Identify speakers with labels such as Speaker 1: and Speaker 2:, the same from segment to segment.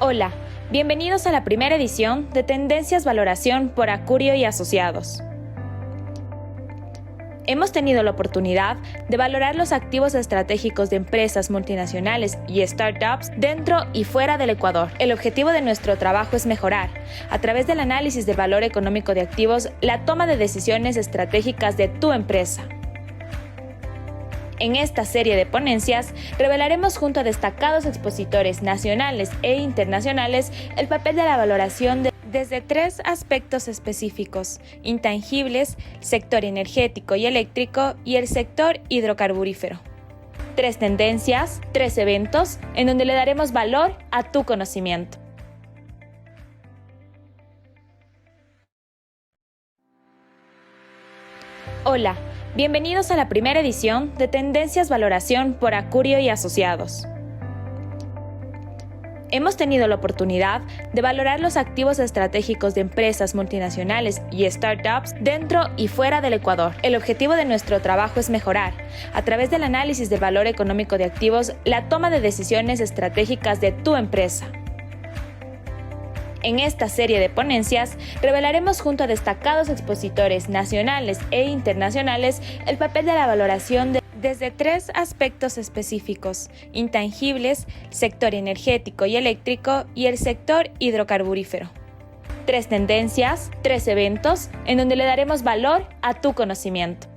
Speaker 1: Hola, bienvenidos a la primera edición de Tendencias Valoración por Acurio y Asociados. Hemos tenido la oportunidad de valorar los activos estratégicos de empresas multinacionales y startups dentro y fuera del Ecuador. El objetivo de nuestro trabajo es mejorar, a través del análisis del valor económico de activos, la toma de decisiones estratégicas de tu empresa. En esta serie de ponencias, revelaremos junto a destacados expositores nacionales e internacionales el papel de la valoración desde tres aspectos específicos: intangibles, sector energético y eléctrico y el sector hidrocarburífero. Tres tendencias, tres eventos en donde le daremos valor a tu conocimiento. Hola, bienvenidos a la primera edición de Tendencias Valoración por Acurio y Asociados. Hemos tenido la oportunidad de valorar los activos estratégicos de empresas multinacionales y startups dentro y fuera del Ecuador. El objetivo de nuestro trabajo es mejorar, a través del análisis del valor económico de activos, la toma de decisiones estratégicas de tu empresa. En esta serie de ponencias, revelaremos junto a destacados expositores nacionales e internacionales el papel de la valoración desde tres aspectos específicos: intangibles, sector energético y eléctrico y el sector hidrocarburífero. Tres tendencias, tres eventos en donde le daremos valor a tu conocimiento.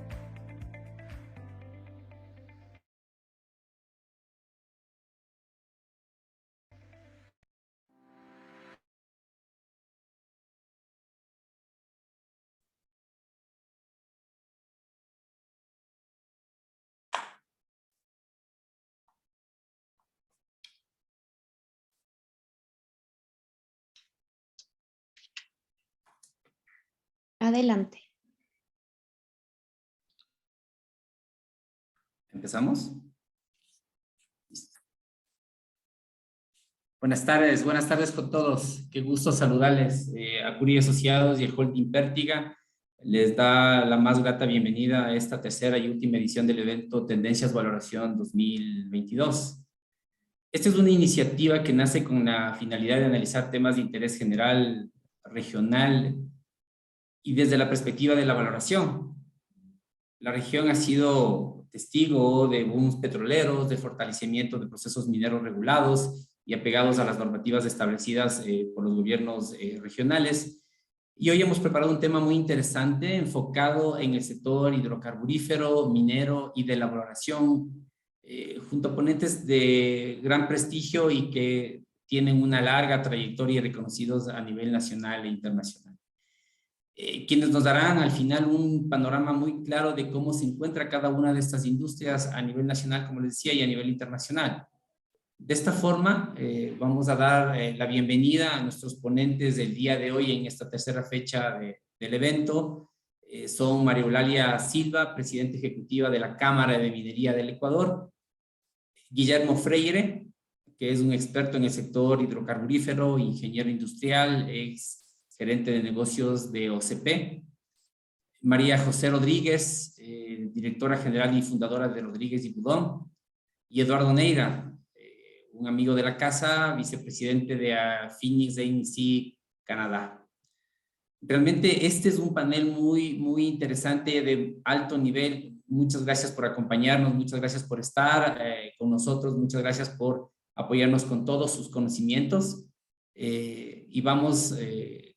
Speaker 2: Adelante.
Speaker 3: ¿Empezamos? Buenas tardes con todos. Qué gusto saludarles. Acurio y Asociados y el Holding Pértiga les da la más grata bienvenida a esta tercera y última edición del evento Tendencias Valoración 2022. Esta es una iniciativa que nace con la finalidad de analizar temas de interés general, regional y desde la perspectiva de la valoración. La región ha sido testigo de booms petroleros, de fortalecimiento de procesos mineros regulados y apegados a las normativas establecidas por los gobiernos regionales. Y hoy hemos preparado un tema muy interesante enfocado en el sector hidrocarburífero, minero y de la valoración, junto a ponentes de gran prestigio y que tienen una larga trayectoria y reconocidos a nivel nacional e internacional. Quienes nos darán al final un panorama muy claro de cómo se encuentra cada una de estas industrias a nivel nacional, como les decía, y a nivel internacional. De esta forma, vamos a dar la bienvenida a nuestros ponentes del día de hoy en esta tercera fecha del evento. Son María Eulalia Silva, presidenta ejecutiva de la Cámara de Minería del Ecuador; Guillermo Freire, que es un experto en el sector hidrocarburífero, ingeniero industrial, gerente de negocios de OCP; María José Rodríguez, directora general y fundadora de Rodríguez y Budón; y Eduardo Neira, un amigo de la casa, vicepresidente de Phoenix AMC Canadá. Realmente este es un panel muy interesante, de alto nivel. Muchas gracias por acompañarnos, muchas gracias por estar con nosotros, muchas gracias por apoyarnos con todos sus conocimientos. Y vamos,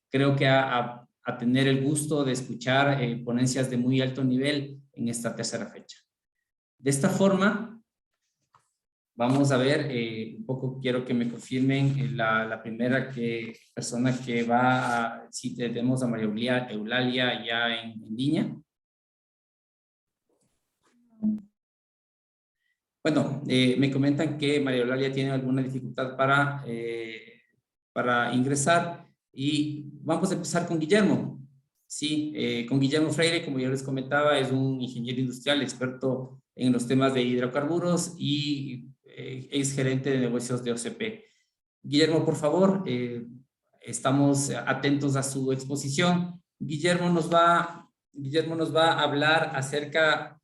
Speaker 3: creo que a tener el gusto de escuchar ponencias de muy alto nivel en esta tercera fecha. De esta forma, vamos a ver, un poco quiero que me confirmen la primera persona que va a, si tenemos a María Eulalia ya en línea. Bueno, me comentan que María Eulalia tiene alguna dificultad para ingresar, y vamos a empezar con Guillermo. Sí, con Guillermo Freire, como yo les comentaba, es un ingeniero industrial experto en los temas de hidrocarburos y es gerente de negocios de OCP. Guillermo, por favor, estamos atentos a su exposición. Guillermo nos va a hablar acerca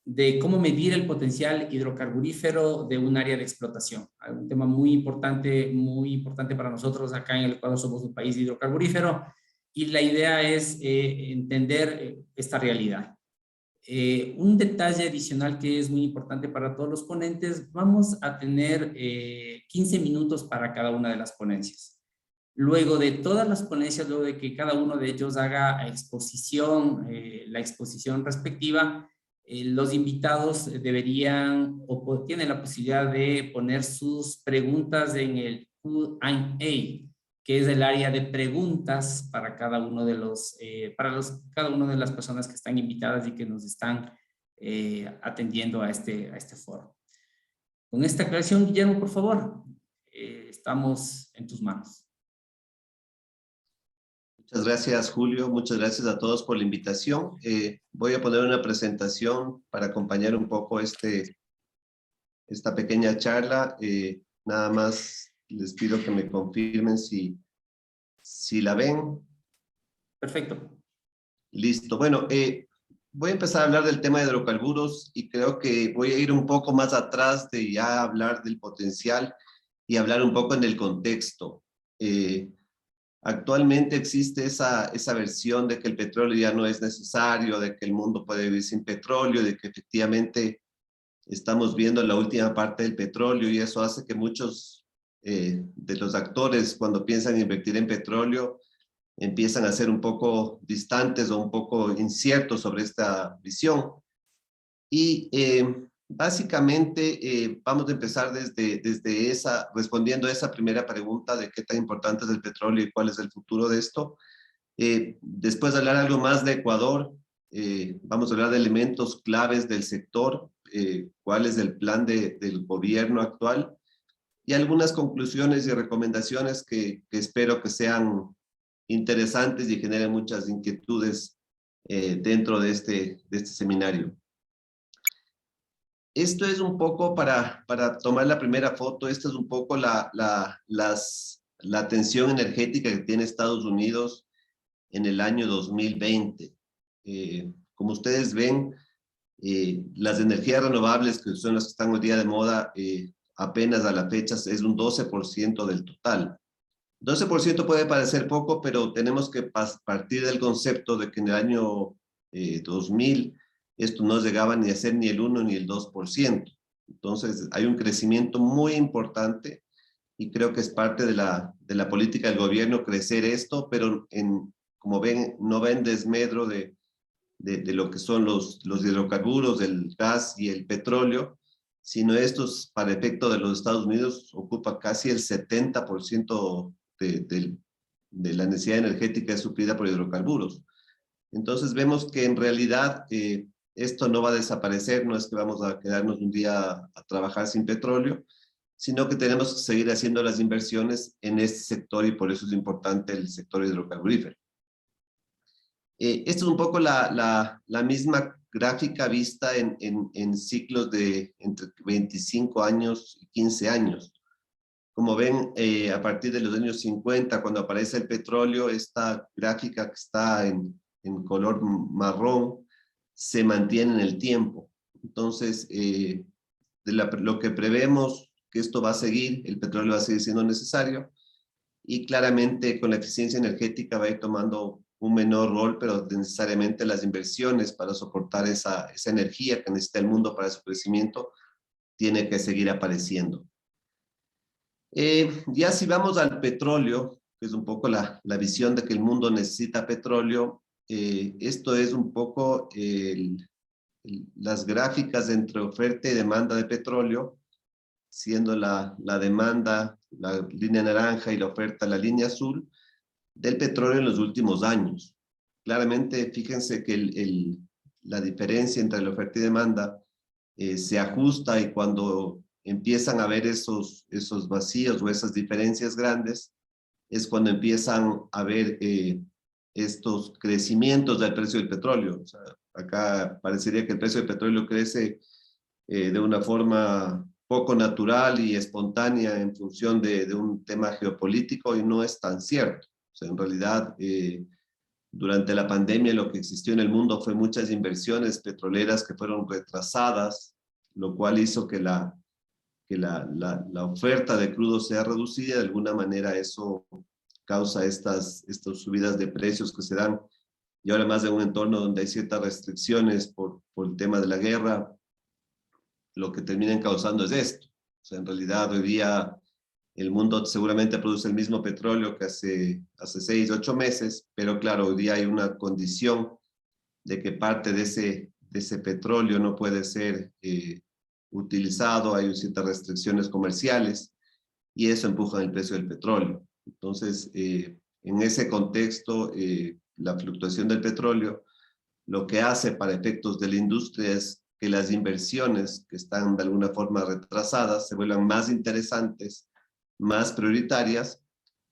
Speaker 3: de cómo medir el potencial hidrocarburífero de un área de explotación. Un tema muy importante para nosotros. Acá en el Ecuador somos un país hidrocarburífero y la idea es entender esta realidad. Un detalle adicional que es muy importante para todos los ponentes: vamos a tener 15 minutos para cada una de las ponencias. Luego de todas las ponencias, luego de que cada uno de ellos haga la exposición respectiva, los invitados deberían o tienen la posibilidad de poner sus preguntas en el Q&A, que es el área de preguntas para cada uno de cada una de las personas que están invitadas y que nos están atendiendo a este foro. Con esta aclaración, Guillermo, por favor, estamos en tus manos.
Speaker 2: Muchas gracias, Julio. Muchas gracias a todos por la invitación. Voy a poner una presentación para acompañar un poco esta pequeña charla. Nada más les pido que me confirmen si la ven.
Speaker 3: Perfecto.
Speaker 2: Listo. Bueno, voy a empezar a hablar del tema de hidrocarburos y creo que voy a ir un poco más atrás de ya hablar del potencial y hablar un poco en el contexto. Actualmente existe esa versión de que el petróleo ya no es necesario, de que el mundo puede vivir sin petróleo, de que efectivamente estamos viendo la última parte del petróleo, y eso hace que muchos de los actores, cuando piensan invertir en petróleo, empiezan a ser un poco distantes o un poco inciertos sobre esta visión. Y básicamente vamos a empezar respondiendo a esa primera pregunta de qué tan importante es el petróleo y cuál es el futuro de esto. Después de hablar algo más de Ecuador, vamos a hablar de elementos claves del sector, cuál es el plan del gobierno actual, y algunas conclusiones y recomendaciones que espero que sean interesantes y generen muchas inquietudes dentro de este seminario. Esto es un poco para tomar la primera foto. Esta es un poco la tensión energética que tiene Estados Unidos en el año 2020. Como ustedes ven, las energías renovables, que son las que están hoy día de moda, apenas a la fecha es un 12% del total. 12% puede parecer poco, pero tenemos que partir del concepto de que en el año 2000 esto no llegaba ni a ser ni el 1 ni el 2%. Entonces hay un crecimiento muy importante y creo que es parte de la política del gobierno crecer esto, pero como ven, no va en desmedro de lo que son los hidrocarburos, el gas y el petróleo, sino estos, para efecto de los Estados Unidos, ocupa casi el 70% de la necesidad energética es suplida por hidrocarburos. Entonces vemos que en realidad esto no va a desaparecer, no es que vamos a quedarnos un día a trabajar sin petróleo, sino que tenemos que seguir haciendo las inversiones en este sector, y por eso es importante el sector hidrocarburífero. Esto es un poco la misma gráfica vista en ciclos de entre 25 años y 15 años. Como ven, a partir de los años 50, cuando aparece el petróleo, esta gráfica que está en color marrón se mantiene en el tiempo. Entonces, lo que prevemos que esto va a seguir, el petróleo va a seguir siendo necesario, y claramente con la eficiencia energética va a ir tomando un menor rol, pero necesariamente las inversiones para soportar esa energía que necesita el mundo para su crecimiento tiene que seguir apareciendo. Ya si vamos al petróleo, que es un poco la visión de que el mundo necesita petróleo, esto es un poco las gráficas entre oferta y demanda de petróleo, siendo la demanda la línea naranja y la oferta la línea azul, del petróleo en los últimos años. Claramente, fíjense que la diferencia entre la oferta y demanda se ajusta, y cuando empiezan a haber esos vacíos o esas diferencias grandes, es cuando empiezan a haber estos crecimientos del precio del petróleo. O sea, acá parecería que el precio del petróleo crece de una forma poco natural y espontánea en función de un tema geopolítico, y no es tan cierto. O sea, en realidad Durante la pandemia lo que existió en el mundo fue muchas inversiones petroleras que fueron retrasadas, lo cual hizo que la oferta de crudo sea reducida. De alguna manera eso causa estas subidas de precios que se dan, y ahora más de un entorno donde hay ciertas restricciones por el tema de la guerra, lo que terminan causando es esto. O sea, en realidad hoy día el mundo seguramente produce el mismo petróleo que hace 6, 8 meses, pero claro, hoy día hay una condición de que parte de ese petróleo no puede ser utilizado, hay ciertas restricciones comerciales, y eso empuja el precio del petróleo. Entonces, en ese contexto, la fluctuación del petróleo lo que hace para efectos de la industria es que las inversiones que están de alguna forma retrasadas se vuelvan más interesantes, más prioritarias,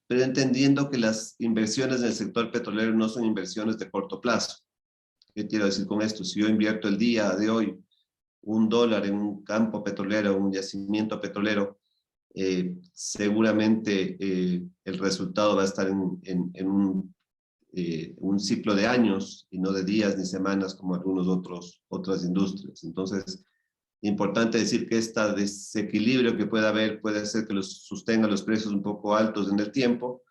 Speaker 2: pero entendiendo que las inversiones en el sector petrolero no son inversiones de corto plazo. ¿Qué quiero decir con esto? Si yo invierto el día de hoy $1 en un campo petrolero, un yacimiento petrolero, seguramente el resultado va a estar en un ciclo de años y no de días ni semanas como otras industrias. Entonces, importante decir que este desequilibrio que puede haber puede hacer que sostenga los precios un poco altos en el tiempo,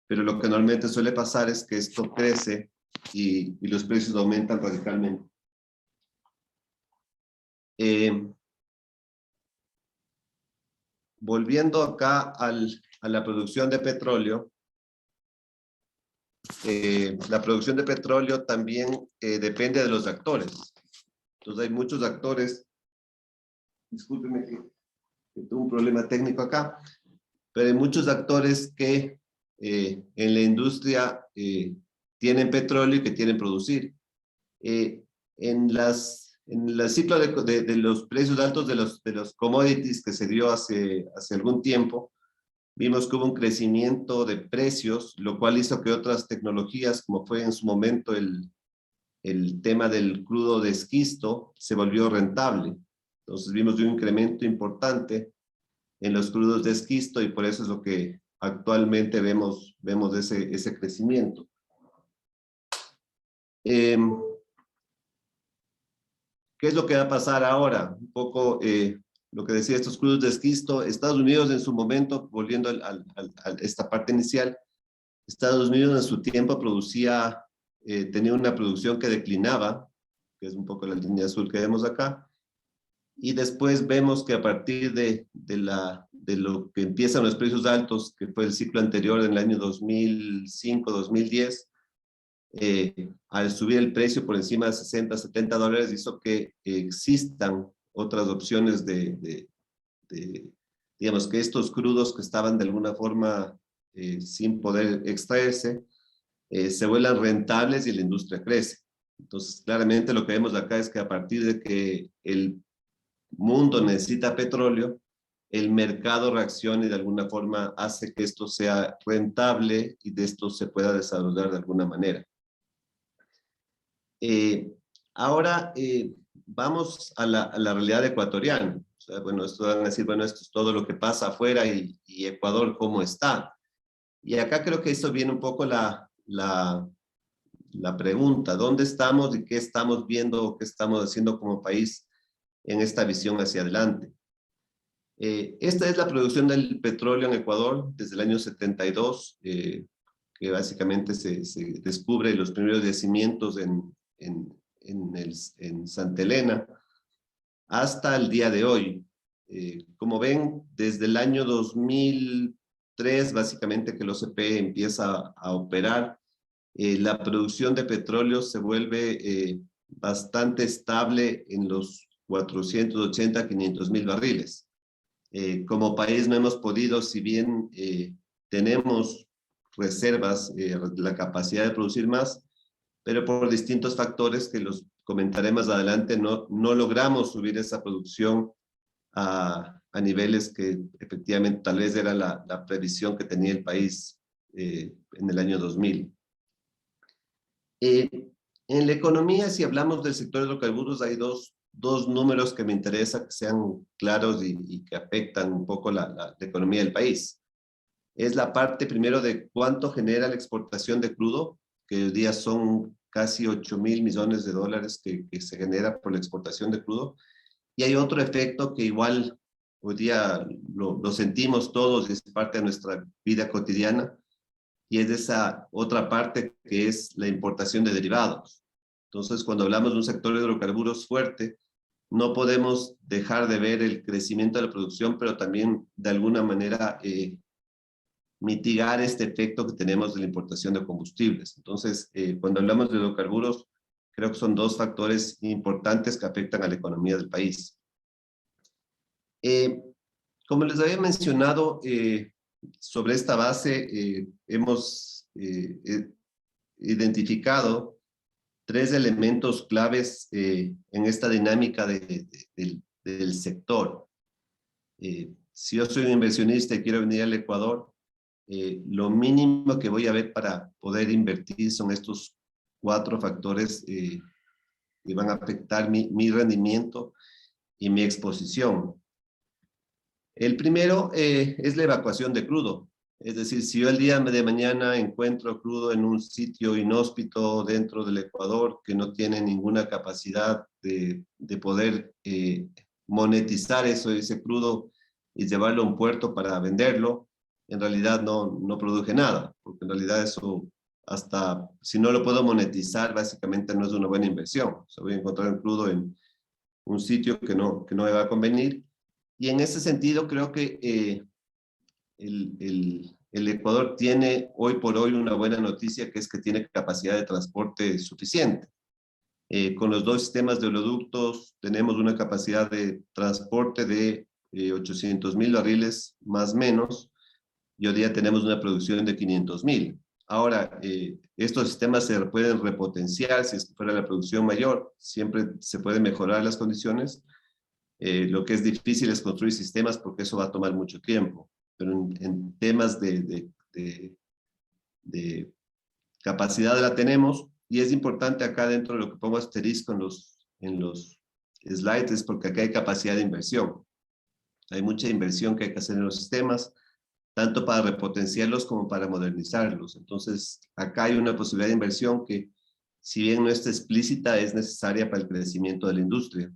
Speaker 2: pero lo que normalmente suele pasar es que esto crece y los precios aumentan radicalmente. Volviendo acá a la producción de petróleo, la producción de petróleo también depende de los actores. Entonces hay muchos actores, discúlpenme que tuve un problema técnico acá, pero hay muchos actores que en la industria tienen petróleo y que tienen producir. En el ciclo de los precios altos de los commodities que se dio hace algún tiempo, vimos que hubo un crecimiento de precios, lo cual hizo que otras tecnologías, como fue en su momento el tema del crudo de esquisto, se volvió rentable. Entonces vimos un incremento importante en los crudos de esquisto, y por eso es lo que actualmente vemos ese crecimiento. ¿Qué es lo que va a pasar ahora? Un poco lo que decía, estos crudos de esquisto. Estados Unidos en su momento, volviendo a esta parte inicial, Estados Unidos en su tiempo tenía una producción que declinaba, que es un poco la línea azul que vemos acá, y después vemos que a partir de lo que empiezan los precios altos, que fue el ciclo anterior en el año 2005, 2010, al subir el precio por encima de 60, $70, hizo que existan otras opciones digamos, que estos crudos que estaban de alguna forma sin poder extraerse, se vuelvan rentables y la industria crece. Entonces, claramente lo que vemos acá es que a partir de que el mundo necesita petróleo, el mercado reacciona y de alguna forma hace que esto sea rentable y de esto se pueda desarrollar de alguna manera. Ahora vamos a la realidad ecuatoriana. O sea, bueno, esto van a decir, bueno, esto es todo lo que pasa afuera y Ecuador cómo está. Y acá creo que eso viene un poco la pregunta, ¿dónde estamos y qué estamos viendo, qué estamos haciendo como país en esta visión hacia adelante? Esta es la producción del petróleo en Ecuador desde el año 72, que básicamente se descubre los primeros yacimientos en Santa Elena, hasta el día de hoy. Como ven, desde el año 2003, básicamente que el OCP empieza a operar, la producción de petróleo se vuelve bastante estable en los 480, 500 mil barriles. Como país no hemos podido, si bien tenemos reservas, la capacidad de producir más, pero por distintos factores que los comentaré más adelante, no logramos subir esa producción a niveles que efectivamente tal vez era la previsión que tenía el país en el año 2000. En la economía, si hablamos del sector de hidrocarburos, hay dos números que me interesa que sean claros y que afectan un poco la economía del país. Es la parte primero de cuánto genera la exportación de crudo, que hoy día son casi 8.000 millones de dólares que se genera por la exportación de crudo. Y hay otro efecto que igual hoy día lo sentimos todos y es parte de nuestra vida cotidiana, y es esa otra parte que es la importación de derivados. Entonces, cuando hablamos de un sector de hidrocarburos fuerte, no podemos dejar de ver el crecimiento de la producción, pero también de alguna manera mitigar este efecto que tenemos de la importación de combustibles. Entonces, cuando hablamos de hidrocarburos, creo que son dos factores importantes que afectan a la economía del país. Como les había mencionado, sobre esta base hemos identificado tres elementos claves en esta dinámica del sector. Si yo soy un inversionista y quiero venir al Ecuador, lo mínimo que voy a ver para poder invertir son estos cuatro factores que van a afectar mi rendimiento y mi exposición. El primero es la evacuación de crudo. Es decir, si yo el día de mañana encuentro crudo en un sitio inhóspito dentro del Ecuador que no tiene ninguna capacidad de poder monetizar ese crudo y llevarlo a un puerto para venderlo, en realidad no produje nada, porque en realidad eso, hasta si no lo puedo monetizar, básicamente no es una buena inversión. O sea, voy a encontrar un crudo en un sitio que no me va a convenir. Y en ese sentido creo que el Ecuador tiene hoy por hoy una buena noticia, que es que tiene capacidad de transporte suficiente. Con los dos sistemas de oleoductos tenemos una capacidad de transporte de 800.000 barriles más o menos, y hoy día tenemos una producción de 500.000. Ahora, estos sistemas se pueden repotenciar si es que fuera la producción mayor, siempre se pueden mejorar las condiciones. Lo que es difícil es construir sistemas porque eso va a tomar mucho tiempo, pero en temas de capacidad la tenemos, y es importante acá dentro de lo que pongo asterisco en los slides, es porque acá hay capacidad de inversión. Hay mucha inversión que hay que hacer en los sistemas, tanto para repotenciarlos como para modernizarlos. Entonces, acá hay una posibilidad de inversión que, si bien no está explícita, es necesaria para el crecimiento de la industria.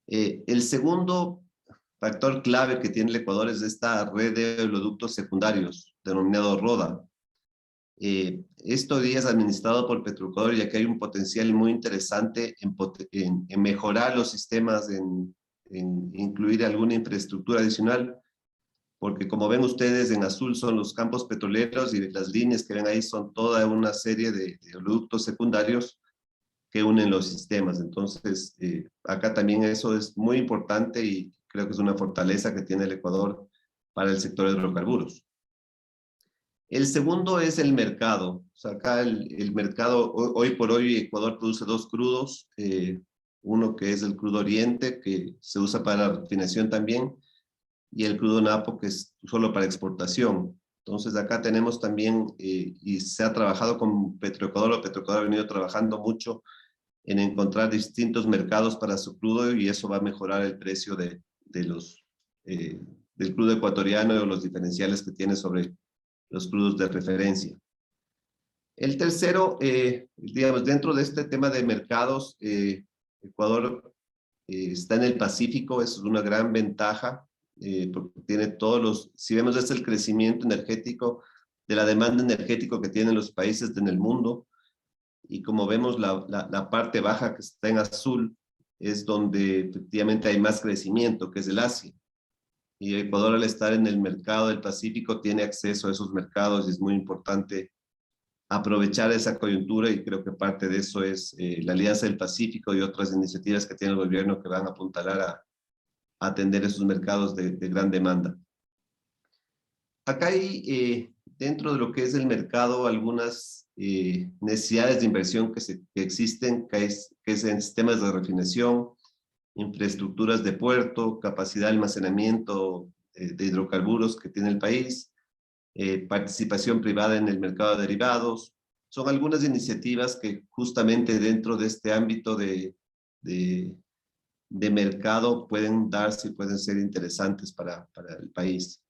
Speaker 2: El segundo factor clave que tiene el Ecuador es esta red de oleoductos secundarios, denominado RODA. Esto día es administrado por Petroecuador, ya que hay un potencial muy interesante en mejorar los sistemas, en incluir alguna infraestructura adicional, porque como ven ustedes, en azul son los campos petroleros y las líneas que ven ahí son toda una serie de oleoductos secundarios que unen los sistemas. Entonces, acá también eso es muy importante y creo que es una fortaleza que tiene el Ecuador para el sector de hidrocarburos. El segundo es el mercado. O sea, acá el mercado, hoy por hoy Ecuador produce dos crudos, uno que es el crudo oriente, que se usa para refinación también, y el crudo napo, que es solo para exportación. Entonces acá tenemos también, y se ha trabajado con Petroecuador, o Petroecuador ha venido trabajando mucho en encontrar distintos mercados para su crudo, y eso va a mejorar el precio del crudo ecuatoriano o los diferenciales que tiene sobre los crudos de referencia. El tercero, digamos, dentro de este tema de mercados, Ecuador está en el Pacífico, eso es una gran ventaja, porque tiene todos los, si vemos desde el crecimiento energético, de la demanda energética que tienen los países en el mundo, y como vemos la parte baja que está en azul, es donde efectivamente hay más crecimiento, que es el Asia. Y Ecuador, al estar en el mercado del Pacífico, tiene acceso a esos mercados, y es muy importante aprovechar esa coyuntura, y creo que parte de eso es la Alianza del Pacífico y otras iniciativas que tiene el gobierno que van a apuntalar a atender esos mercados de gran demanda. Acá hay, dentro de lo que es el mercado, algunas necesidades de inversión que existen, que es en sistemas de refinación, infraestructuras de puerto, capacidad de almacenamiento de hidrocarburos que tiene el país, participación privada en el mercado de derivados. Son algunas iniciativas que justamente dentro de este ámbito de mercado pueden darse y pueden ser interesantes para el país.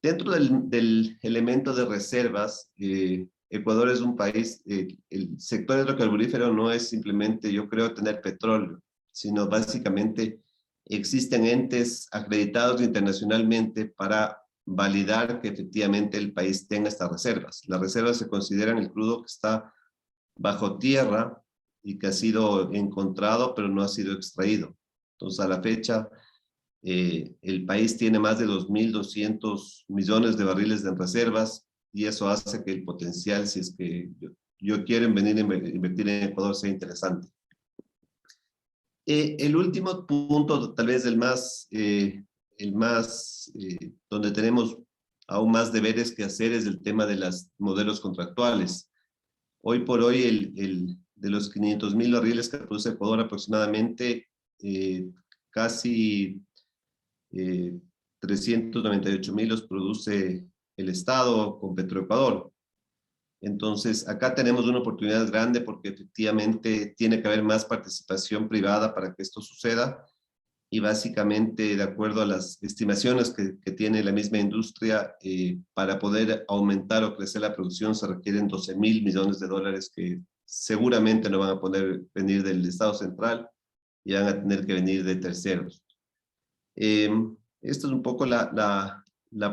Speaker 2: Dentro del elemento de reservas, Ecuador es un país, el sector hidrocarburífero no es simplemente, yo creo, tener petróleo, sino básicamente existen entes acreditados internacionalmente para validar que efectivamente el país tenga estas reservas. Las reservas se consideran el crudo que está bajo tierra y que ha sido encontrado, pero no ha sido extraído. Entonces, a la fecha, el país tiene más de 2.200 millones de barriles de reservas y eso hace que el potencial, si es que yo quiero venir a invertir en Ecuador, sea interesante. El último punto, tal vez donde tenemos aún más deberes que hacer, es el tema de los modelos contractuales. Hoy por hoy, de los 500.000 barriles que produce Ecuador, aproximadamente casi 398.000 los produce el Estado con Petroecuador. Entonces, acá tenemos una oportunidad grande porque efectivamente tiene que haber más participación privada para que esto suceda y básicamente, de acuerdo a las estimaciones que tiene la misma industria, para poder aumentar o crecer la producción se requieren 12.000 millones de dólares que seguramente no van a poder venir del Estado central y van a tener que venir de terceros. Esto es un poco la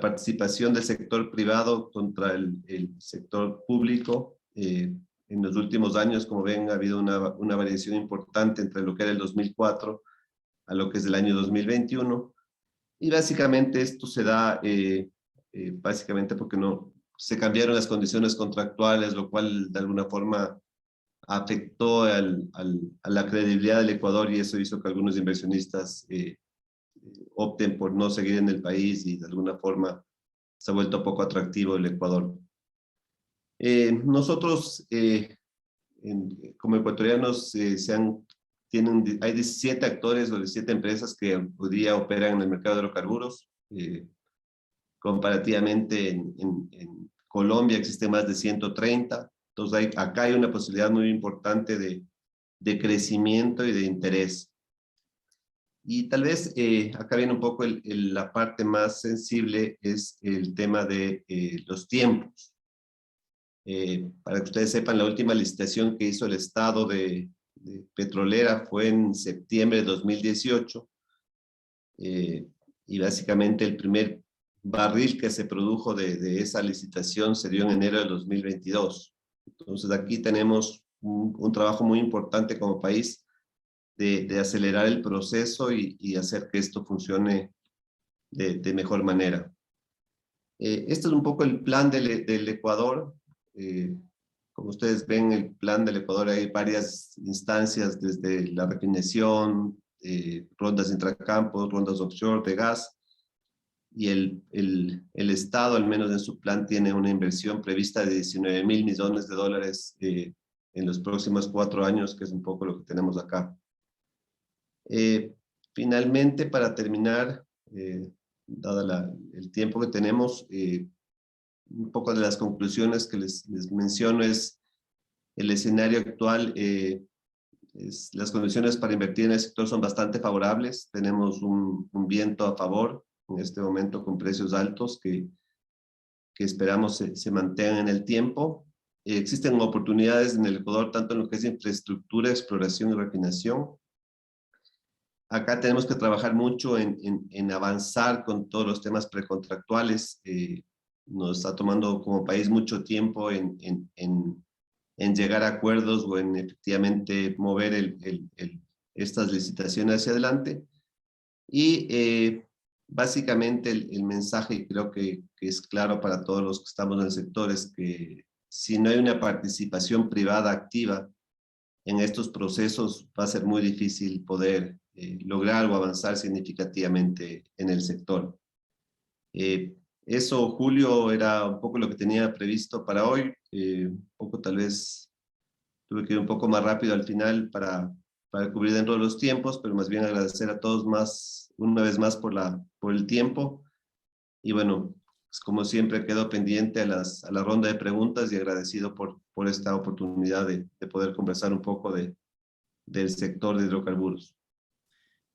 Speaker 2: participación del sector privado contra el sector público. En los últimos años, como ven, ha habido una variación importante entre lo que era el 2004 a lo que es el año 2021. Y básicamente esto se da básicamente porque no se cambiaron las condiciones contractuales, lo cual de alguna forma afectó a la credibilidad del Ecuador y eso hizo que algunos inversionistas opten por no seguir en el país y de alguna forma se ha vuelto poco atractivo el Ecuador. Nosotros, como ecuatorianos, hay 17 actores o 17 empresas que hoy día operan en el mercado de hidrocarburos. Comparativamente en Colombia existen más de 130. Entonces acá hay una posibilidad muy importante de crecimiento y de interés. Y tal vez acá viene un poco la parte más sensible, es el tema de los tiempos. Para que ustedes sepan, la última licitación que hizo el Estado de petrolera fue en septiembre de 2018 y básicamente el primer barril que se produjo de esa licitación se dio en enero de 2022. Entonces aquí tenemos un trabajo muy importante como país de acelerar el proceso y hacer que esto funcione de mejor manera. Este es un poco el plan del Ecuador. Como ustedes ven, el plan del Ecuador, hay varias instancias, desde la refinación, rondas intracampos, rondas offshore de gas, y el Estado, al menos en su plan, tiene una inversión prevista de 19.000 millones de dólares en los próximos 4 años, que es un poco lo que tenemos acá. Finalmente, para terminar, dado el tiempo que tenemos, un poco de las conclusiones que les menciono es el escenario actual. Las condiciones para invertir en el sector son bastante favorables. Tenemos un viento a favor en este momento con precios altos que esperamos se mantengan en el tiempo. Existen oportunidades en el Ecuador, tanto en lo que es infraestructura, exploración y refinación. Acá tenemos que trabajar mucho en avanzar con todos los temas precontractuales. Nos está tomando como país mucho tiempo en llegar a acuerdos o en efectivamente mover estas licitaciones hacia adelante. Y básicamente el mensaje, creo que es claro para todos los que estamos en el sector, es que si no hay una participación privada activa en estos procesos, va a ser muy difícil poder lograr o avanzar significativamente en el sector. Eso, Julio, era un poco lo que tenía previsto para hoy. Un poco, tal vez, tuve que ir un poco más rápido al final para cubrir dentro de los tiempos, pero más bien agradecer a todos una vez más por el tiempo. Y bueno, pues como siempre, quedo pendiente a la ronda de preguntas y agradecido por esta oportunidad de poder conversar un poco del sector de hidrocarburos.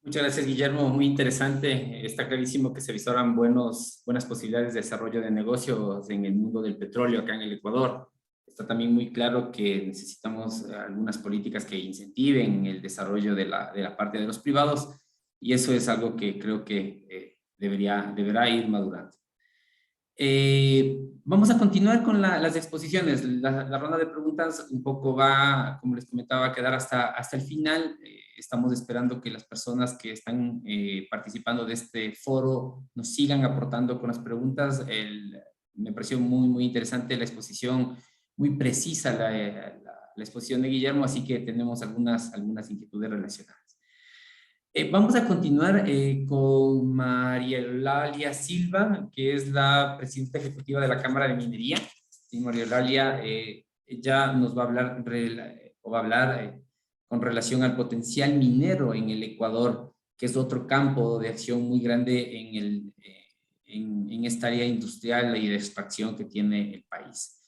Speaker 3: Muchas gracias, Guillermo. Muy interesante. Está clarísimo que se visoran buenas posibilidades de desarrollo de negocios en el mundo del petróleo acá en el Ecuador. está también muy claro que necesitamos algunas políticas que incentiven el desarrollo de la parte de los privados, y eso es algo que creo que deberá ir madurando. Vamos a continuar con las exposiciones. La ronda de preguntas un poco va, como les comentaba, a quedar hasta el final. Estamos esperando que las personas que están participando de este foro nos sigan aportando con las preguntas. Me pareció muy, muy interesante la exposición, muy precisa la exposición de Guillermo, así que tenemos algunas inquietudes relacionadas. Vamos a continuar con María Eulalia Silva, que es la presidenta ejecutiva de la Cámara de Minería. Sí, María Eulalia ella nos va a hablar, con relación al potencial minero en el Ecuador, que es otro campo de acción muy grande en esta área industrial y de extracción que tiene el país.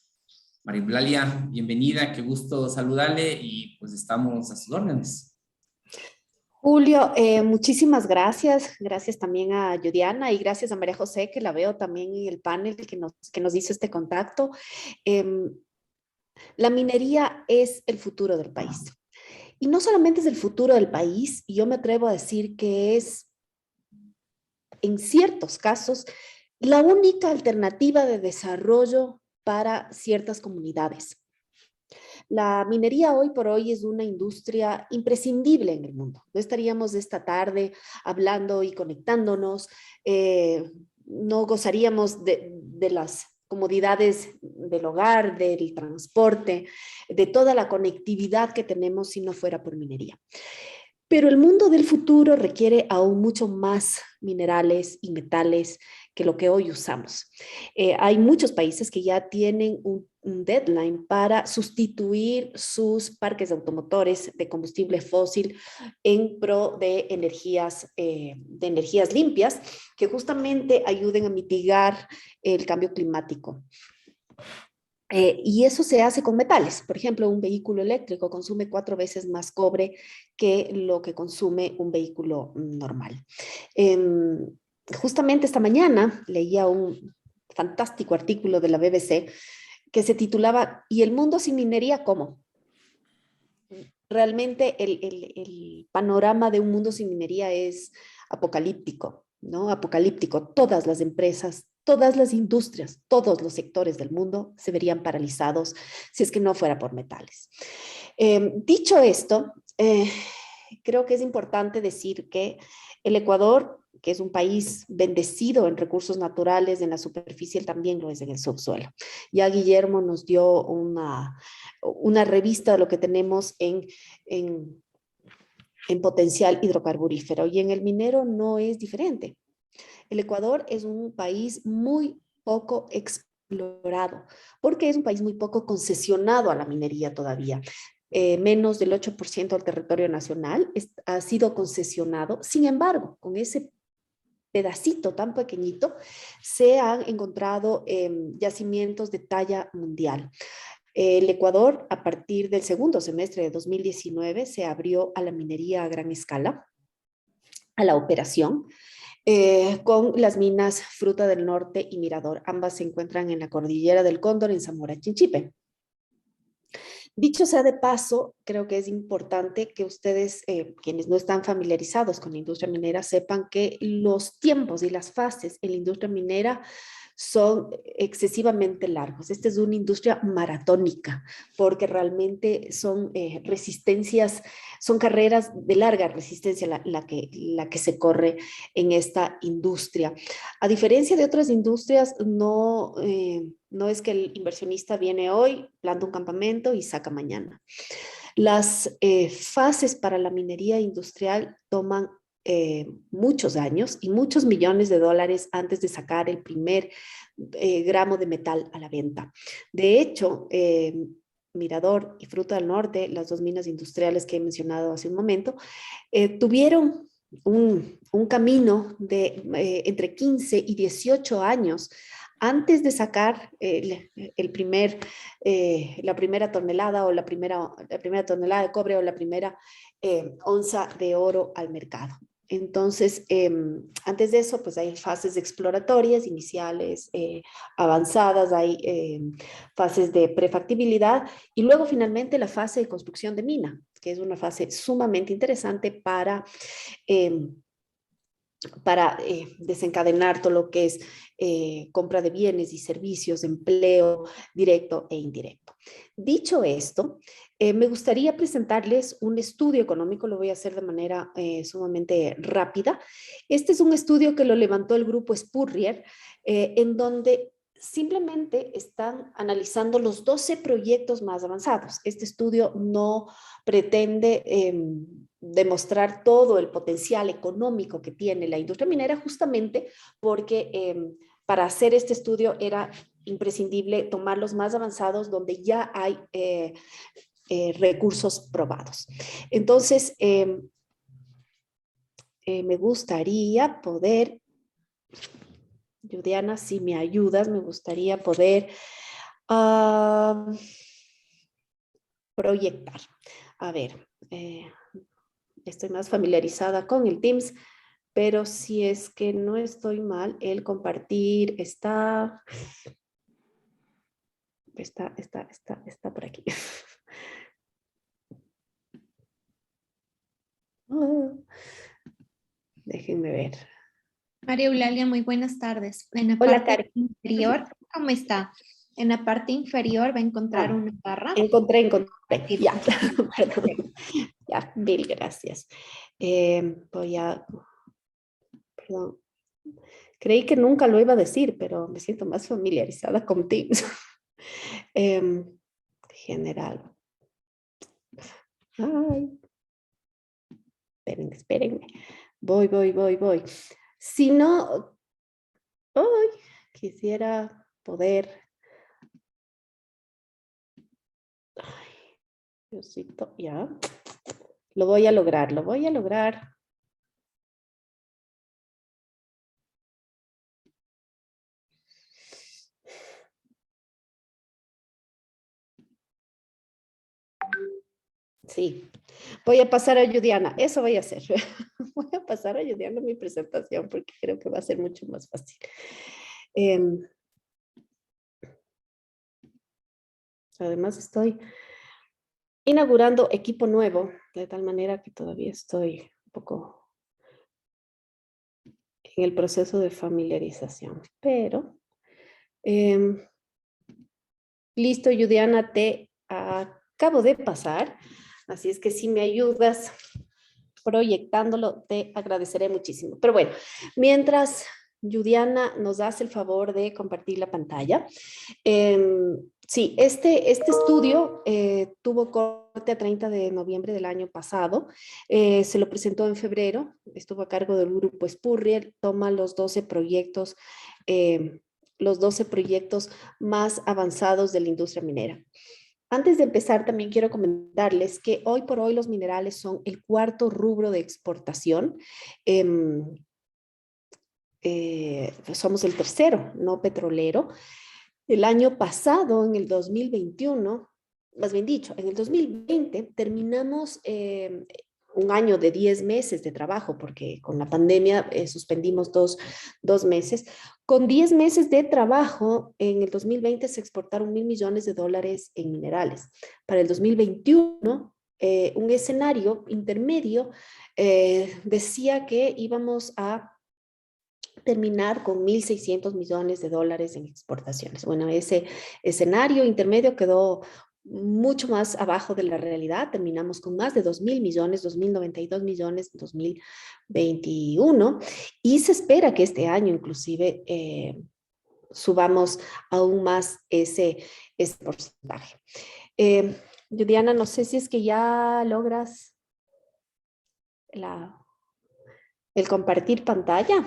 Speaker 3: María Eulalia, bienvenida, qué gusto saludarle y pues estamos a sus órdenes.
Speaker 4: Julio, muchísimas gracias. Gracias también a Judiana y gracias a María José, que la veo también en el panel que nos hizo este contacto. La minería es el futuro del país. Y no solamente es el futuro del país, yo me atrevo a decir que es, en ciertos casos, la única alternativa de desarrollo para ciertas comunidades. La minería hoy por hoy es una industria imprescindible en el mundo. No estaríamos esta tarde hablando y conectándonos, no gozaríamos de las comodidades del hogar, del transporte, de toda la conectividad que tenemos si no fuera por minería. Pero el mundo del futuro requiere aún mucho más minerales y metales que lo que hoy usamos. Hay muchos países que ya tienen un deadline para sustituir sus parques de automotores de combustible fósil en pro de energías limpias que justamente ayuden a mitigar el cambio climático. Y eso se hace con metales. Por ejemplo, un vehículo eléctrico consume 4 veces más cobre que lo que consume un vehículo normal. Justamente esta mañana leía un fantástico artículo de la BBC que se titulaba ¿Y el mundo sin minería cómo? Realmente el panorama de un mundo sin minería es apocalíptico, ¿no? Apocalíptico. Todas las empresas, todas las industrias, todos los sectores del mundo se verían paralizados si es que no fuera por metales. Dicho esto, creo que es importante decir que el Ecuador, que es un país bendecido en recursos naturales, en la superficie, él también lo es en el subsuelo. Ya Guillermo nos dio una revista de lo que tenemos en potencial hidrocarburífero y en el minero no es diferente. El Ecuador es un país muy poco explorado porque es un país muy poco concesionado a la minería todavía. Menos del 8% del territorio nacional ha sido concesionado. Sin embargo, con ese pedacito tan pequeñito, se han encontrado yacimientos de talla mundial. El Ecuador, a partir del segundo semestre de 2019, se abrió a la minería a gran escala, a la operación, con las minas Fruta del Norte y Mirador. Ambas se encuentran en la cordillera del Cóndor, en Zamora Chinchipe. Dicho sea de paso, creo que es importante que ustedes, quienes no están familiarizados con la industria minera, sepan que los tiempos y las fases en la industria minera son excesivamente largos. Esta es una industria maratónica porque realmente son resistencias, son carreras de larga resistencia la que se corre en esta industria. A diferencia de otras industrias, no es que el inversionista viene hoy, planta un campamento y saca mañana. Las fases para la minería industrial toman muchos años y muchos millones de dólares antes de sacar el primer gramo de metal a la venta. De hecho, Mirador y Fruta del Norte, las dos minas industriales que he mencionado hace un momento, tuvieron un camino de entre 15 y 18 años antes de sacar la primera tonelada o la primera tonelada de cobre o la primera onza de oro al mercado. Entonces, antes de eso, pues hay fases exploratorias, iniciales, avanzadas, hay fases de prefactibilidad y luego finalmente la fase de construcción de mina, que es una fase sumamente interesante para desencadenar todo lo que es compra de bienes y servicios, empleo directo e indirecto. Dicho esto, me gustaría presentarles un estudio económico, lo voy a hacer de manera sumamente rápida. Este es un estudio que lo levantó el grupo Spurrier, en donde simplemente están analizando los 12 proyectos más avanzados. Este estudio no pretende demostrar todo el potencial económico que tiene la industria minera, justamente porque para hacer este estudio era imprescindible tomar los más avanzados donde ya hay recursos probados. Entonces, me gustaría poder, Juliana, si me ayudas, me gustaría poder proyectar. A ver, estoy más familiarizada con el Teams, pero si es que no estoy mal, el compartir está por aquí. Déjenme ver.
Speaker 5: María Eulalia, muy buenas tardes. En la
Speaker 4: Hola,
Speaker 5: parte
Speaker 4: Karen.
Speaker 5: inferior, ¿cómo está? En la parte inferior va a encontrar una barra.
Speaker 4: Encontré. Ya, perdón. Ya, mil gracias. Perdón. Creí que nunca lo iba a decir, pero me siento más familiarizada con Teams. General. Ay. Espérenme. Voy. Si no, hoy quisiera poder. Ay, Diosito, ya. Lo voy a lograr. Sí, voy a pasar a Juliana, eso voy a hacer. Voy a pasar a Juliana mi presentación porque creo que va a ser mucho más fácil. Además estoy inaugurando equipo nuevo, de tal manera que todavía estoy un poco en el proceso de familiarización. Pero, listo, Juliana, te acabo de pasar. Así es que si me ayudas proyectándolo, te agradeceré muchísimo. Pero bueno, mientras Juliana nos hace el favor de compartir la pantalla. Sí, este estudio tuvo corte a 30 de noviembre del año pasado. Se lo presentó en febrero, estuvo a cargo del grupo Spurrier, toma los 12 proyectos más avanzados de la industria minera. Antes de empezar, también quiero comentarles que hoy por hoy los minerales son el cuarto rubro de exportación. Somos el tercero, no petrolero. El año pasado, en el 2021, más bien dicho, en el 2020 terminamos un año de 10 meses de trabajo, porque con la pandemia suspendimos dos meses. Con 10 meses de trabajo, en el 2020 se exportaron $1.000 millones en minerales. Para el 2021, un escenario intermedio decía que íbamos a terminar con $1.600 millones en exportaciones. Bueno, ese escenario intermedio quedó mucho más abajo de la realidad. Terminamos con más de 2.000 millones, 2.092 millones en 2021 y se espera que este año inclusive subamos aún más ese porcentaje. Juliana, no sé si es que ya logras el compartir pantalla.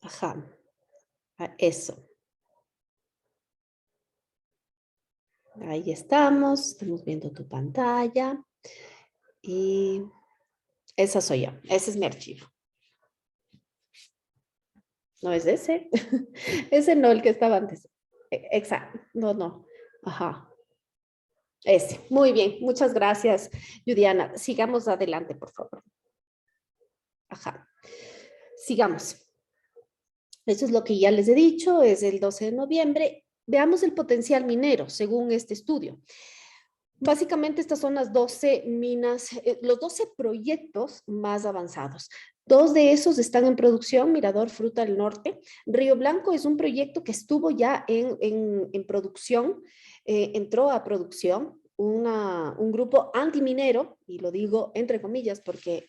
Speaker 4: Ajá, eso. Ahí estamos viendo tu pantalla y esa soy yo, ese es mi archivo. No es ese, ese no, el que estaba antes. exacto, no, ajá. Ese, muy bien, muchas gracias, Judiana. Sigamos adelante, por favor. Ajá, sigamos. Eso es lo que ya les he dicho, es el 12 de noviembre. Veamos el potencial minero, según este estudio. Básicamente estas son las 12 minas, los 12 proyectos más avanzados. 2 de esos están en producción, Mirador Fruta del Norte. Río Blanco es un proyecto que estuvo ya en producción, entró a producción. Un grupo antiminero, y lo digo entre comillas porque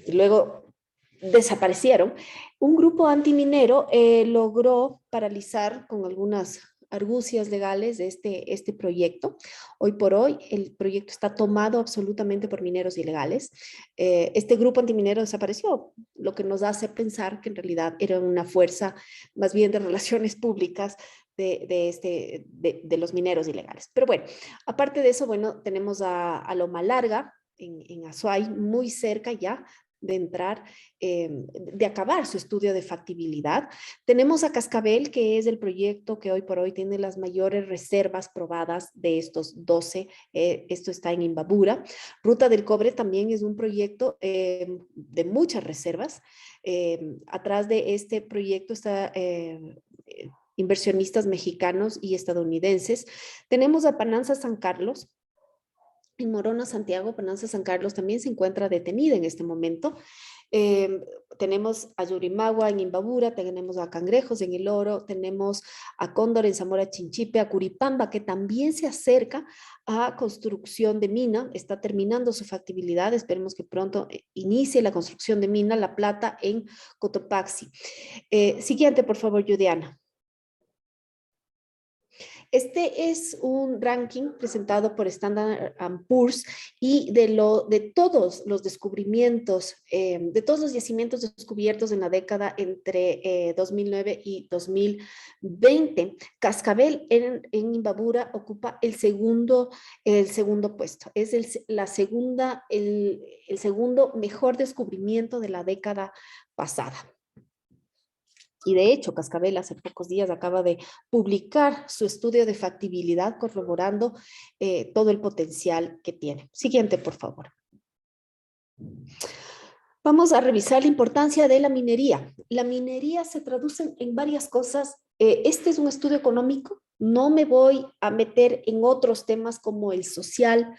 Speaker 4: luego desaparecieron, un grupo antiminero logró paralizar con algunas argucias legales de este proyecto. Hoy por hoy el proyecto está tomado absolutamente por mineros ilegales. Este grupo antiminero desapareció, lo que nos hace pensar que en realidad era una fuerza más bien de relaciones públicas de los mineros ilegales. Pero bueno, aparte de eso, bueno, tenemos a Loma Larga, en Azuay, muy cerca ya de entrar, de acabar su estudio de factibilidad. Tenemos a Cascabel, que es el proyecto que hoy por hoy tiene las mayores reservas probadas de estos 12. Esto está en Imbabura. Ruta del Cobre también es un proyecto de muchas reservas. Atrás de este proyecto está inversionistas mexicanos y estadounidenses. Tenemos a Pananza San Carlos. En Morona, Santiago, Pananza San Carlos también se encuentra detenida en este momento. Tenemos a Yurimagua en Imbabura, tenemos a Cangrejos en El Oro, tenemos a Cóndor en Zamora Chinchipe, a Curipamba, que también se acerca a construcción de mina, está terminando su factibilidad, esperemos que pronto inicie la construcción de mina, La Plata en Cotopaxi. Siguiente, por favor, Judiana. Este es un ranking presentado por Standard & Poor's y de todos los descubrimientos, de todos los yacimientos descubiertos en la década entre 2009 y 2020. Cascabel en Imbabura ocupa el segundo puesto. Es el segundo mejor descubrimiento de la década pasada. Y de hecho, Cascabel hace pocos días acaba de publicar su estudio de factibilidad corroborando todo el potencial que tiene. Siguiente, por favor. Vamos a revisar la importancia de la minería. La minería se traduce en varias cosas. Este es un estudio económico. No me voy a meter en otros temas como el social,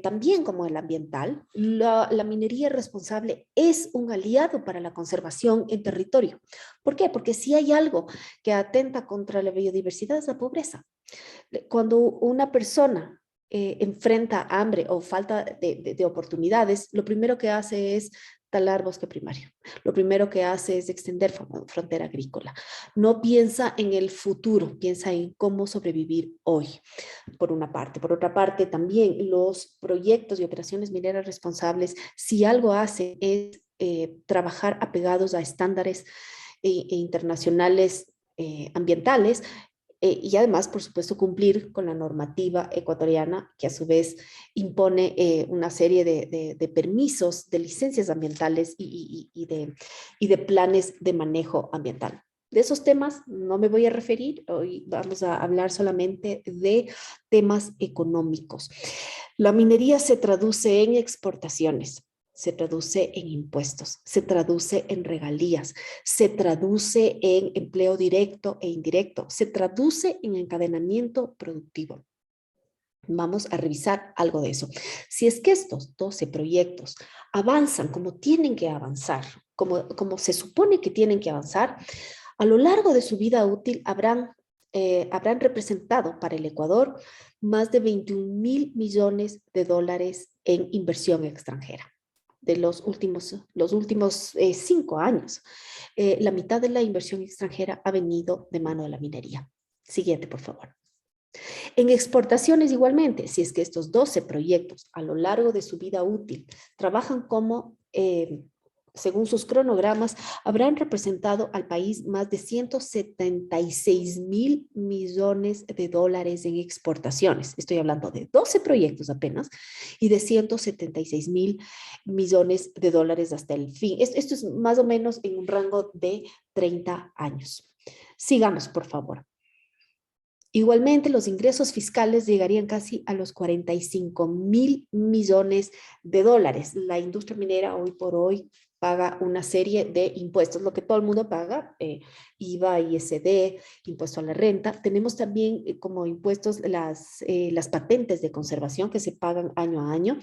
Speaker 4: también como el ambiental. La minería responsable es un aliado para la conservación en territorio. ¿Por qué? Porque si hay algo que atenta contra la biodiversidad es la pobreza. Cuando una persona enfrenta hambre o falta de oportunidades, lo primero que hace es talar bosque primario. Lo primero que hace es extender frontera agrícola. No piensa en el futuro, piensa en cómo sobrevivir hoy, por una parte. Por otra parte, también los proyectos y operaciones mineras responsables, si algo hace es trabajar apegados a estándares internacionales ambientales, y además, por supuesto, cumplir con la normativa ecuatoriana, que a su vez impone una serie de permisos, de licencias ambientales y de planes de manejo ambiental. De esos temas no me voy a referir, hoy vamos a hablar solamente de temas económicos. La minería se traduce en exportaciones, se traduce en impuestos, se traduce en regalías, se traduce en empleo directo e indirecto, se traduce en encadenamiento productivo. Vamos a revisar algo de eso. Si es que estos 12 proyectos avanzan como tienen que avanzar, como se supone que tienen que avanzar, a lo largo de su vida útil habrán representado para el Ecuador más de 21.000 millones de dólares en inversión extranjera. De los últimos 5 años. La mitad de la inversión extranjera ha venido de mano de la minería. Siguiente, por favor. En exportaciones igualmente, si es que estos 12 proyectos a lo largo de su vida útil trabajan como, según sus cronogramas, habrán representado al país más de 176.000 millones de dólares en exportaciones. Estoy hablando de 12 proyectos apenas y de 176.000 millones de dólares hasta el fin. Esto es más o menos en un rango de 30 años. Sigamos, por favor. Igualmente, los ingresos fiscales llegarían casi a los 45.000 millones de dólares. La industria minera hoy por hoy paga una serie de impuestos, lo que todo el mundo paga, IVA, ISD, impuesto a la renta. Tenemos también como impuestos las patentes de conservación que se pagan año a año.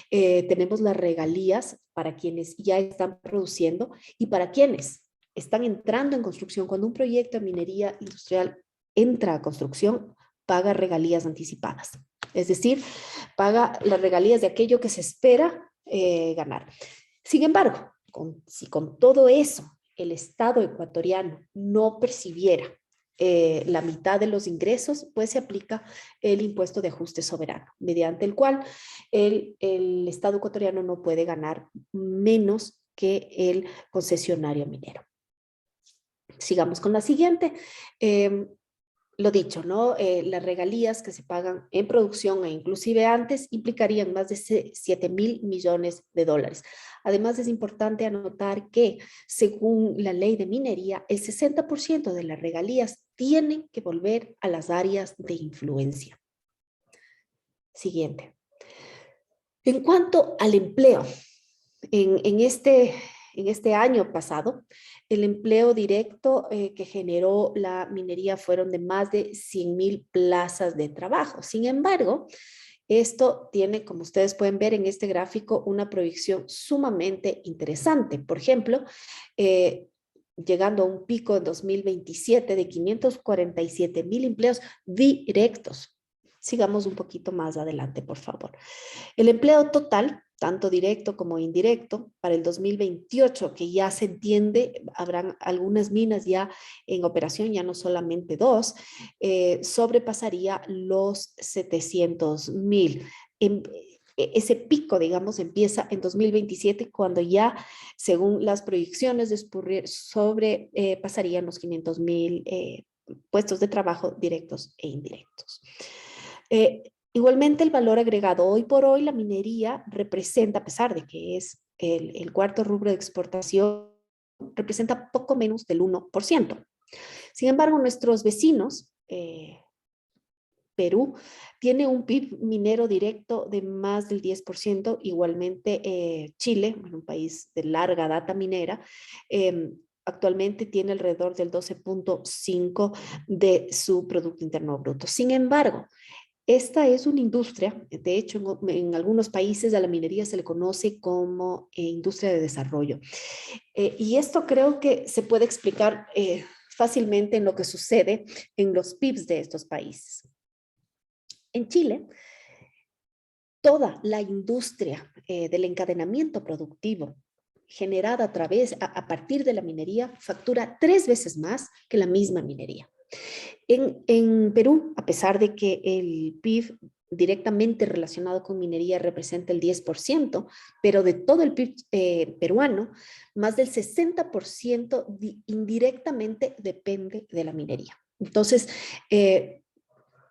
Speaker 4: Tenemos las regalías para quienes ya están produciendo y para quienes están entrando en construcción. Cuando un proyecto de minería industrial entra a construcción, paga regalías anticipadas. Es decir, paga las regalías de aquello que se espera ganar. Sin embargo, si con todo eso el Estado ecuatoriano no percibiera la mitad de los ingresos, pues se aplica el impuesto de ajuste soberano, mediante el cual el Estado ecuatoriano no puede ganar menos que el concesionario minero. Sigamos con la siguiente. Lo dicho, ¿no? Las regalías que se pagan en producción e inclusive antes implicarían más de 7.000 millones de dólares. Además, es importante anotar que, según la ley de minería, el 60% de las regalías tienen que volver a las áreas de influencia. Siguiente. En cuanto al empleo, en este año pasado, el empleo directo que generó la minería fueron de más de 100.000 plazas de trabajo. Sin embargo, esto tiene, como ustedes pueden ver en este gráfico, una proyección sumamente interesante. Por ejemplo, llegando a un pico en 2027 de 547.000 empleos directos. Sigamos un poquito más adelante, por favor. El empleo total, tanto directo como indirecto, para el 2028, que ya se entiende, habrán algunas minas ya en operación, ya no solamente dos, sobrepasaría los 700.000. Ese pico, digamos, empieza en 2027, cuando ya, según las proyecciones de Spurrier, pasarían los 500.000 puestos de trabajo directos e indirectos. Igualmente, el valor agregado. Hoy por hoy, la minería representa, a pesar de que es el cuarto rubro de exportación, representa poco menos del 1%. Sin embargo, nuestros vecinos, Perú, tiene un PIB minero directo de más del 10%. Igualmente, Chile, un país de larga data minera, actualmente tiene alrededor del 12.5% de su Producto Interno Bruto. Sin embargo, esta es una industria, de hecho, en algunos países a la minería se le conoce como industria de desarrollo. Y esto creo que se puede explicar fácilmente en lo que sucede en los PIBs de estos países. En Chile, toda la industria del encadenamiento productivo generada a partir de la minería factura 3 veces más que la misma minería. En Perú, a pesar de que el PIB directamente relacionado con minería representa el 10%, pero de todo el PIB peruano, más del 60% indirectamente depende de la minería. Entonces,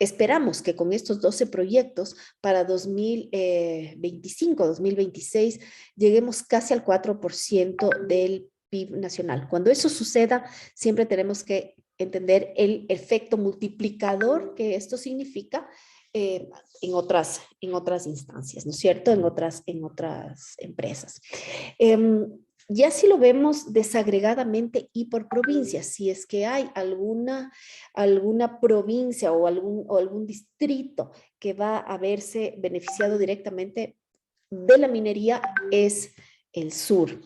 Speaker 4: esperamos que con estos 12 proyectos para 2025, 2026, lleguemos casi al 4% del PIB nacional. Cuando eso suceda, siempre tenemos que entender el efecto multiplicador que esto significa en otras instancias, ¿no es cierto? En otras empresas. Ya si lo vemos desagregadamente y por provincias, si es que hay alguna provincia o algún distrito que va a verse beneficiado directamente de la minería, es el sur.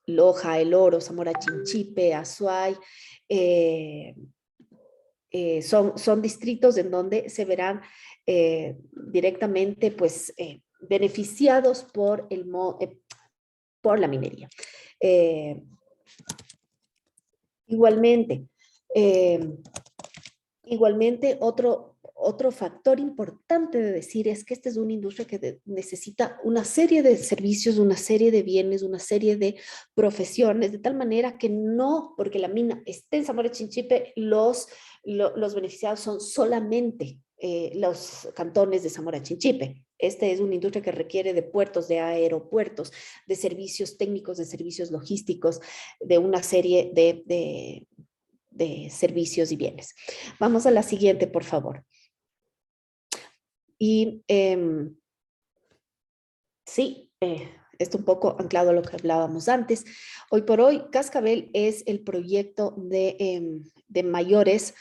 Speaker 4: Loja, El Oro, Zamora Chinchipe, Azuay, son distritos en donde se verán directamente pues, beneficiados por la minería. Igualmente, otro factor importante de decir es que esta es una industria que necesita una serie de servicios, una serie de bienes, una serie de profesiones, de tal manera que no, porque la mina esté en Zamora Chinchipe, los beneficiados son solamente los cantones de Zamora Chinchipe. Esta es una industria que requiere de puertos, de aeropuertos, de servicios técnicos, de servicios logísticos, de una serie de servicios y bienes. Vamos a la siguiente, por favor. Y sí, esto un poco anclado a lo que hablábamos antes. Hoy por hoy, Cascabel es el proyecto de mayores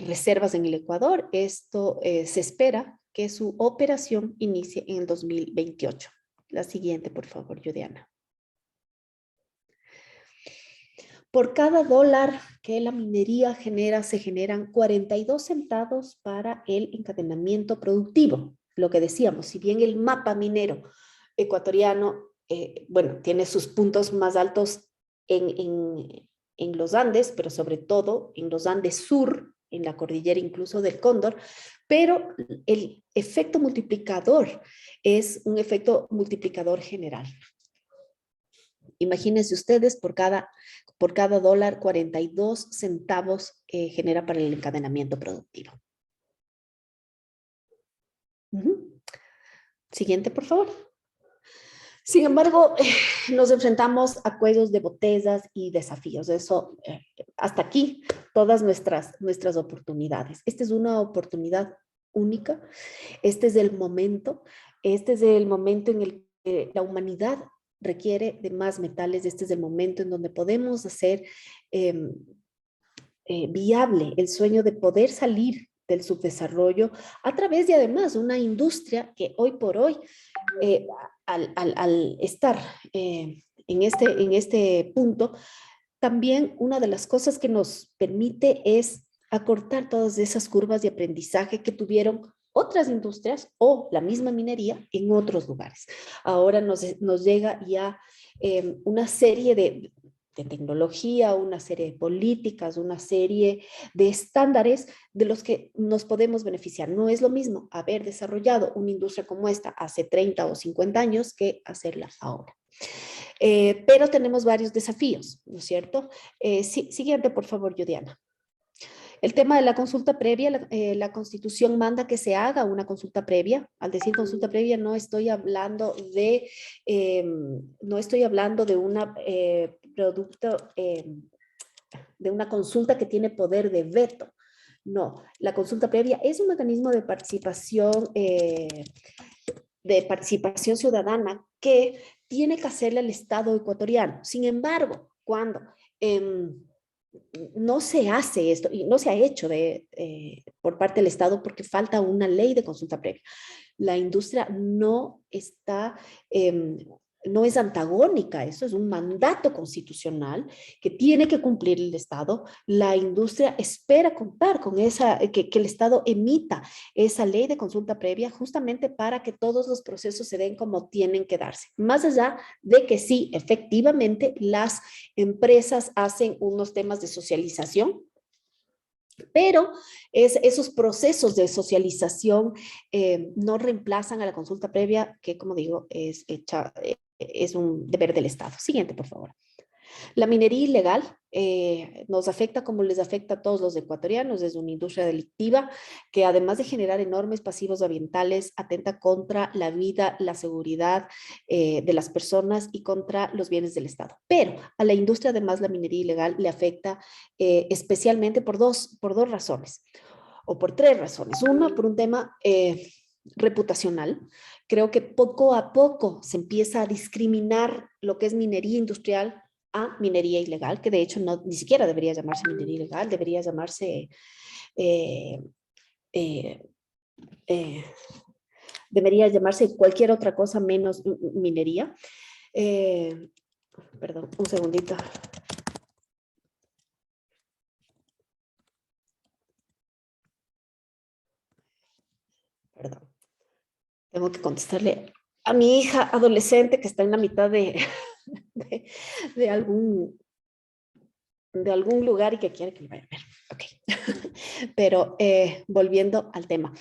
Speaker 4: reservas en el Ecuador. Esto se espera que su operación inicie en el 2028. La siguiente, por favor, Juliana. Por cada dólar que la minería genera, se generan 42 centavos para el encadenamiento productivo. Lo que decíamos, si bien el mapa minero ecuatoriano, bueno, tiene sus puntos más altos en los Andes, pero sobre todo en los Andes sur, en la cordillera incluso del Cóndor, pero el efecto multiplicador es un efecto multiplicador general. Imagínense ustedes, por cada dólar, 42 centavos genera para el encadenamiento productivo. Siguiente, por favor. Sin embargo, nos enfrentamos a cuellos de botellas y desafíos. Eso, hasta aquí, todas nuestras oportunidades. Esta es una oportunidad única. Este es el momento en el que la humanidad requiere de más metales. Este es el momento en donde podemos hacer viable el sueño de poder salir del subdesarrollo a través de además una industria que hoy por hoy, al estar en este punto, también una de las cosas que nos permite es acortar todas esas curvas de aprendizaje que tuvieron otras industrias o la misma minería en otros lugares. Ahora nos llega ya una serie de tecnología, una serie de políticas, una serie de estándares de los que nos podemos beneficiar. No es lo mismo haber desarrollado una industria como esta hace 30 o 50 años que hacerla ahora. Pero tenemos varios desafíos, ¿no es cierto? Siguiente, por favor, Juliana. El tema de la consulta previa, la Constitución manda que se haga una consulta previa. Al decir consulta previa no estoy hablando de una de una consulta que tiene poder de veto. No, la consulta previa es un mecanismo de participación ciudadana que tiene que hacerle al Estado ecuatoriano. Sin embargo, cuando no se hace esto y no se ha hecho por parte del Estado porque falta una ley de consulta previa. La industria no es antagónica, eso es un mandato constitucional que tiene que cumplir el Estado. La industria espera contar con que el Estado emita esa ley de consulta previa justamente para que todos los procesos se den como tienen que darse. Más allá de que sí, efectivamente, las empresas hacen unos temas de socialización, pero esos procesos de socialización no reemplazan a la consulta previa que, como digo, es un deber del Estado. Siguiente, por favor. La minería ilegal nos afecta como les afecta a todos los ecuatorianos. Es una industria delictiva que además de generar enormes pasivos ambientales, atenta contra la vida, la seguridad de las personas y contra los bienes del Estado. Pero a la industria además la minería ilegal le afecta especialmente por dos razones o por tres razones. Una, por un tema reputacional. Creo que poco a poco se empieza a discriminar lo que es minería industrial a minería ilegal, que de hecho ni siquiera debería llamarse minería ilegal, debería llamarse cualquier otra cosa menos minería. Perdón, un segundito. Perdón. Tengo que contestarle a mi hija adolescente que está en la mitad de algún lugar y que quiere que le vaya a ver. Ok. Pero volviendo al tema.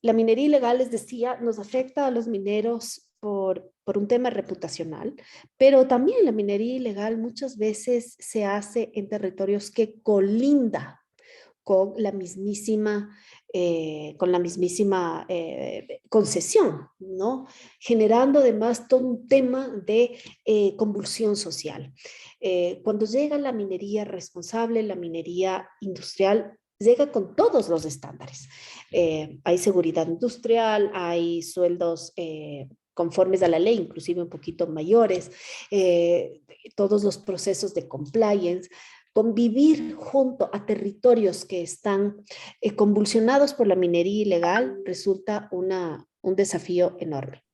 Speaker 4: La minería ilegal, les decía, nos afecta a los mineros por un tema reputacional, pero también la minería ilegal muchas veces se hace en territorios que colinda con la mismísima con la mismísima concesión, ¿no? Generando además todo un tema de convulsión social. Cuando llega la minería responsable, la minería industrial, llega con todos los estándares. Hay seguridad industrial, hay sueldos conformes a la ley, inclusive un poquito mayores, todos los procesos de compliance. Convivir junto a territorios que están convulsionados por la minería ilegal resulta un desafío enorme.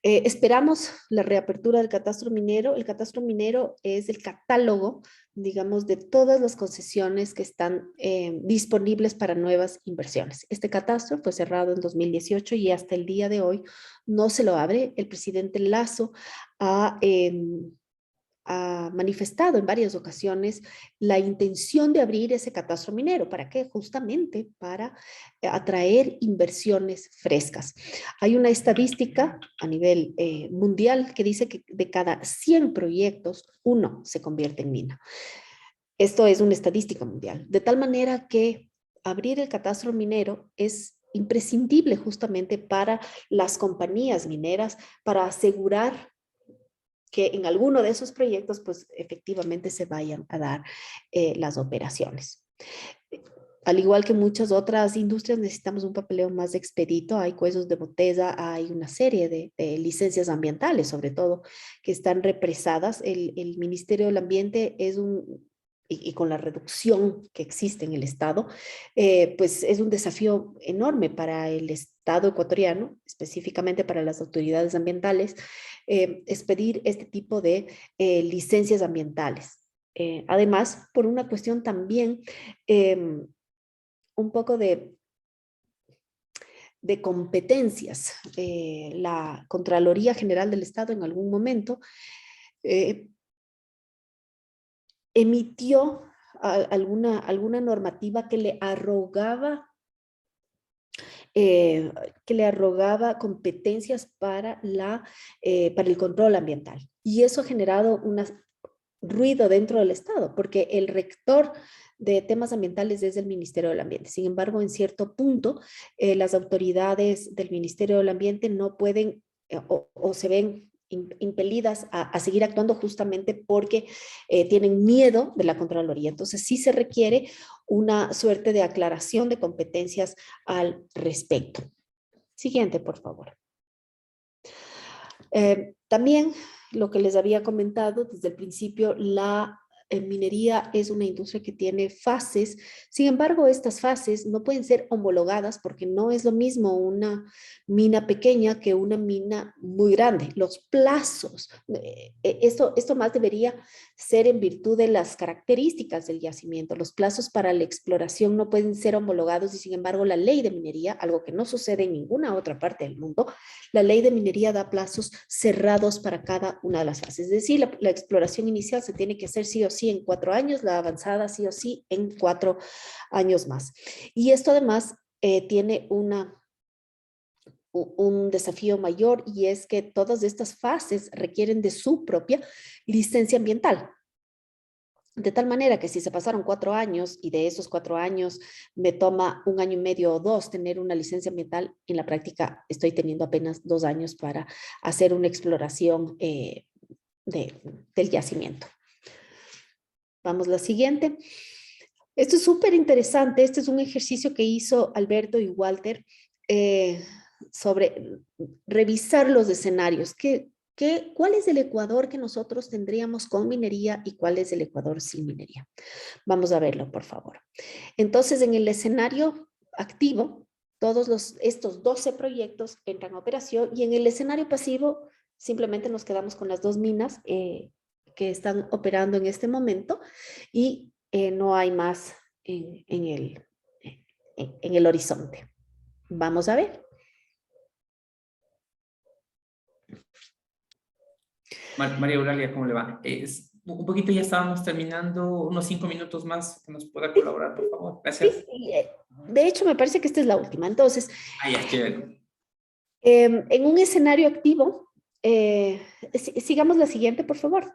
Speaker 4: Esperamos la reapertura del catastro minero. El catastro minero es el catálogo, digamos, de todas las concesiones que están disponibles para nuevas inversiones. Este catastro fue cerrado en 2018 y hasta el día de hoy no se lo abre. El presidente Lasso ha manifestado en varias ocasiones la intención de abrir ese catastro minero. ¿Para qué? Justamente para atraer inversiones frescas. Hay una estadística a nivel mundial que dice que de cada 100 proyectos, 1 se convierte en mina. Esto es una estadística mundial. De tal manera que abrir el catastro minero es imprescindible justamente para las compañías mineras, para asegurar que en alguno de esos proyectos, pues efectivamente se vayan a dar las operaciones. Al igual que muchas otras industrias, necesitamos un papeleo más expedito. Hay cuellos de botella, hay una serie de licencias ambientales, sobre todo, que están represadas. El Ministerio del Ambiente es y con la reducción que existe en el Estado, pues es un desafío enorme para el Estado ecuatoriano, específicamente para las autoridades ambientales, expedir este tipo de licencias ambientales. Además, por una cuestión también un poco de competencias. La Contraloría General del Estado en algún momento emitió alguna normativa que le arrogaba competencias para el control ambiental. Y eso ha generado un ruido dentro del Estado, porque el rector de temas ambientales es el Ministerio del Ambiente. Sin embargo, en cierto punto, las autoridades del Ministerio del Ambiente no pueden o se ven impelidas a seguir actuando justamente porque tienen miedo de la Contraloría. Entonces sí se requiere una suerte de aclaración de competencias al respecto. Siguiente, por favor. También lo que les había comentado desde el principio, la minería es una industria que tiene fases. Sin embargo, estas fases no pueden ser homologadas porque no es lo mismo una mina pequeña que una mina muy grande. Los plazos, esto más debería ser en virtud de las características del yacimiento. Los plazos para la exploración no pueden ser homologados y sin embargo la ley de minería, algo que no sucede en ninguna otra parte del mundo, la ley de minería da plazos cerrados para cada una de las fases. Es decir, la exploración inicial se tiene que hacer sí o sí en 4 años, la avanzada sí o sí en 4 años más. Y esto además tiene un desafío mayor y es que todas estas fases requieren de su propia licencia ambiental. De tal manera que si se pasaron 4 años y de esos 4 años me toma 1 año y medio o 2 tener una licencia ambiental, en la práctica estoy teniendo apenas 2 años para hacer una exploración del yacimiento. Vamos a la siguiente. Esto es súper interesante. Este es un ejercicio que hizo Alberto y Walter sobre revisar los escenarios. ¿Cuál es el Ecuador que nosotros tendríamos con minería y cuál es el Ecuador sin minería? Vamos a verlo, por favor. Entonces, en el escenario activo, estos 12 proyectos entran a operación y en el escenario pasivo simplemente nos quedamos con las 2 minas que están operando en este momento y no hay más en el horizonte. Vamos a ver.
Speaker 3: María Eulalia, ¿cómo le va? Un poquito ya estábamos terminando, unos 5 minutos más que nos pueda colaborar, por favor. Gracias.
Speaker 4: Sí, de hecho, me parece que esta es la última. Entonces,
Speaker 3: Ya, chévere.
Speaker 4: en un escenario activo, sigamos la siguiente, por favor,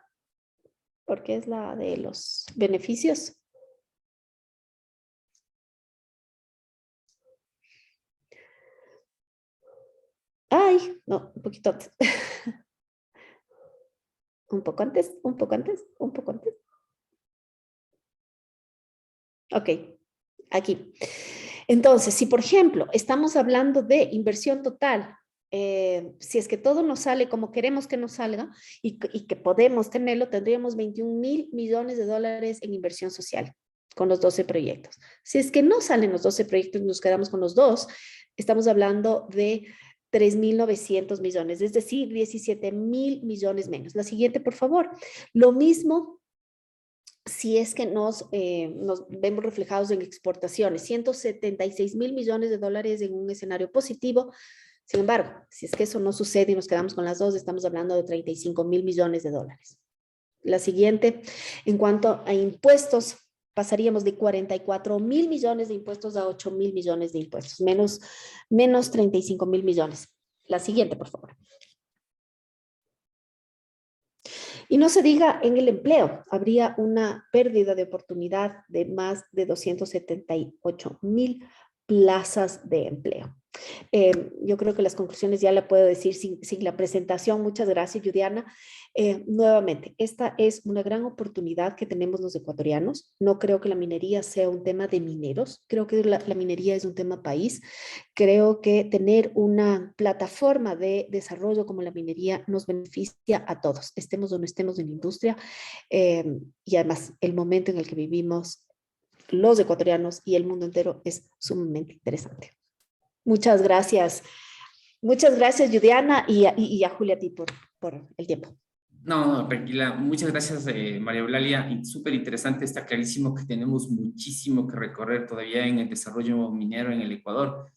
Speaker 4: porque es la de los beneficios. Ay, no, un poquito antes. Un poco antes, un poco antes, un poco antes. Ok, aquí. Entonces, si por ejemplo estamos hablando de inversión total, si es que todo nos sale como queremos que nos salga y que podemos tenerlo, tendríamos 21.000 millones de dólares en inversión social con los 12 proyectos. Si es que no salen los 12 proyectos, nos quedamos con los dos, estamos hablando de 3.900 millones, es decir, 17.000 millones menos. La siguiente, por favor. Lo mismo si es que nos vemos reflejados en exportaciones, 176.000 millones de dólares en un escenario positivo. Sin embargo, si es que eso no sucede y nos quedamos con las dos, estamos hablando de 35.000 millones de dólares. La siguiente, en cuanto a impuestos, pasaríamos de 44.000 millones de impuestos a 8.000 millones de impuestos, menos 35.000 millones. La siguiente, por favor. Y no se diga en el empleo, habría una pérdida de oportunidad de más de 278.000 plazas de empleo. Yo creo que las conclusiones ya la puedo decir sin la presentación. Muchas gracias, Judiana. Nuevamente, esta es una gran oportunidad que tenemos los ecuatorianos. No creo que la minería sea un tema de mineros. Creo que la minería es un tema país. Creo que tener una plataforma de desarrollo como la minería nos beneficia a todos, estemos o no estemos en la industria. Y además, el momento en el que vivimos los ecuatorianos y el mundo entero es sumamente interesante. Muchas gracias, Judiana, y a Julia a ti por el tiempo.
Speaker 3: No, tranquila. Muchas gracias, María Eulalia. Y súper interesante, está clarísimo que tenemos muchísimo que recorrer todavía en el desarrollo minero en el Ecuador.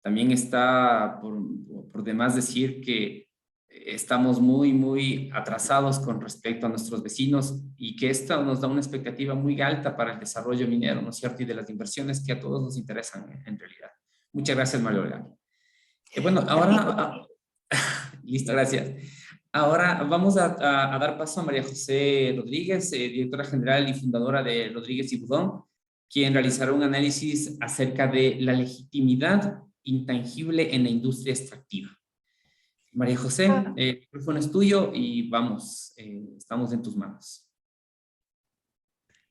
Speaker 3: También está por demás decir que estamos muy atrasados con respecto a nuestros vecinos y que esto nos da una expectativa muy alta para el desarrollo minero, ¿no es cierto? Y de las inversiones que a todos nos interesan en realidad. Muchas gracias, María Eulalia. Bueno, ahora... listo, gracias. Ahora vamos a dar paso a María José Rodríguez, directora general y fundadora de Rodríguez y Budón, quien realizará un análisis acerca de la legitimidad intangible en la industria extractiva. María José, el micrófono es tuyo y vamos, estamos en tus manos.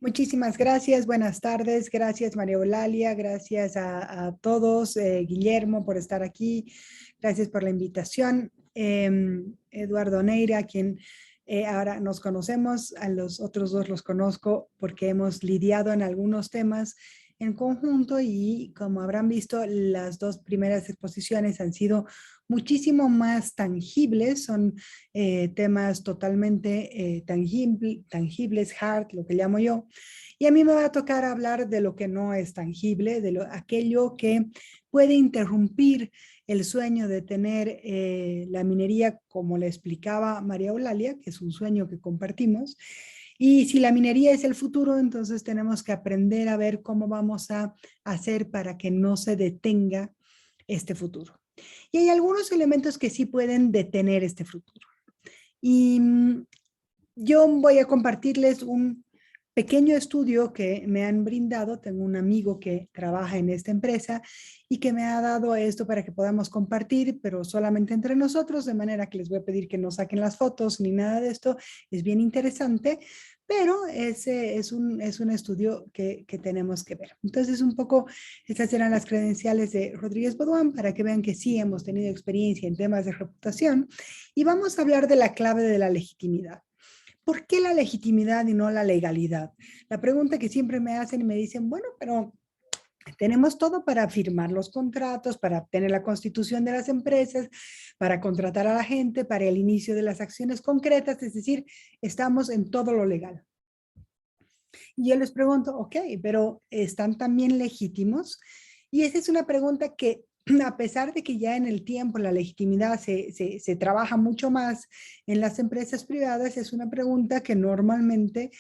Speaker 6: Muchísimas gracias, buenas tardes, gracias María Eulalia, gracias a todos, Guillermo por estar aquí, gracias por la invitación, Eduardo Neira, quien ahora nos conocemos, a los otros dos los conozco porque hemos lidiado en algunos temas en conjunto y como habrán visto, las dos primeras exposiciones han sido muchísimo más tangibles, son temas totalmente tangibles, hard, lo que llamo yo. Y a mí me va a tocar hablar de lo que no es tangible, de aquello que puede interrumpir el sueño de tener la minería, como le explicaba María Eulalia, que es un sueño que compartimos. Y si la minería es el futuro, entonces tenemos que aprender a ver cómo vamos a hacer para que no se detenga este futuro. Y hay algunos elementos que sí pueden detener este futuro. Y yo voy a compartirles un pequeño estudio que me han brindado. Tengo un amigo que trabaja en esta empresa y que me ha dado esto para que podamos compartir, pero solamente entre nosotros, de manera que les voy a pedir que no saquen las fotos ni nada de esto. Es bien interesante, pero ese es un estudio que tenemos que ver. Entonces, un poco, estas eran las credenciales de Rodríguez Baudouin para que vean que sí hemos tenido experiencia en temas de reputación. Y vamos a hablar de la clave de la legitimidad. ¿Por qué la legitimidad y no la legalidad? La pregunta que siempre me hacen y me dicen, bueno, pero tenemos todo para firmar los contratos, para tener la constitución de las empresas, para contratar a la gente, para el inicio de las acciones concretas, es decir, estamos en todo lo legal. Y yo les pregunto, ok, pero ¿están también legítimos? Y esa es una pregunta que, a pesar de que ya en el tiempo la legitimidad se trabaja mucho más en las empresas privadas, es una pregunta que normalmente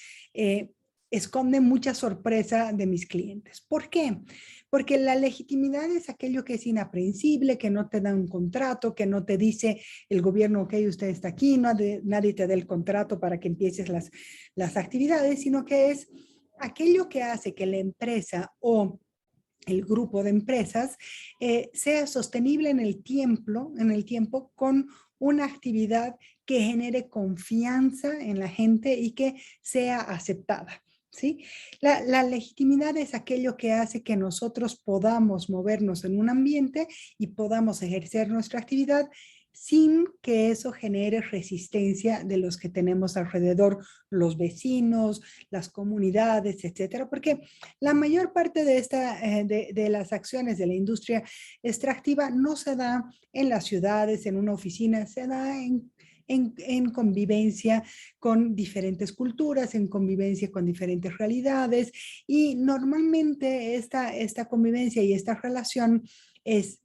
Speaker 6: esconde mucha sorpresa de mis clientes. ¿Por qué? Porque la legitimidad es aquello que es inaprehensible, que no te da un contrato, que no te dice el gobierno, ok, usted está aquí, nadie te da el contrato para que empieces las actividades, sino que es aquello que hace que la empresa o el grupo de empresas, sea sostenible en el tiempo con una actividad que genere confianza en la gente y que sea aceptada. ¿Sí? La legitimidad es aquello que hace que nosotros podamos movernos en un ambiente y podamos ejercer nuestra actividad sin que eso genere resistencia de los que tenemos alrededor, los vecinos, las comunidades, etcétera, porque la mayor parte de las acciones de la industria extractiva no se da en las ciudades, en una oficina, se da en convivencia con diferentes culturas, en convivencia con diferentes realidades, y normalmente esta convivencia y esta relación es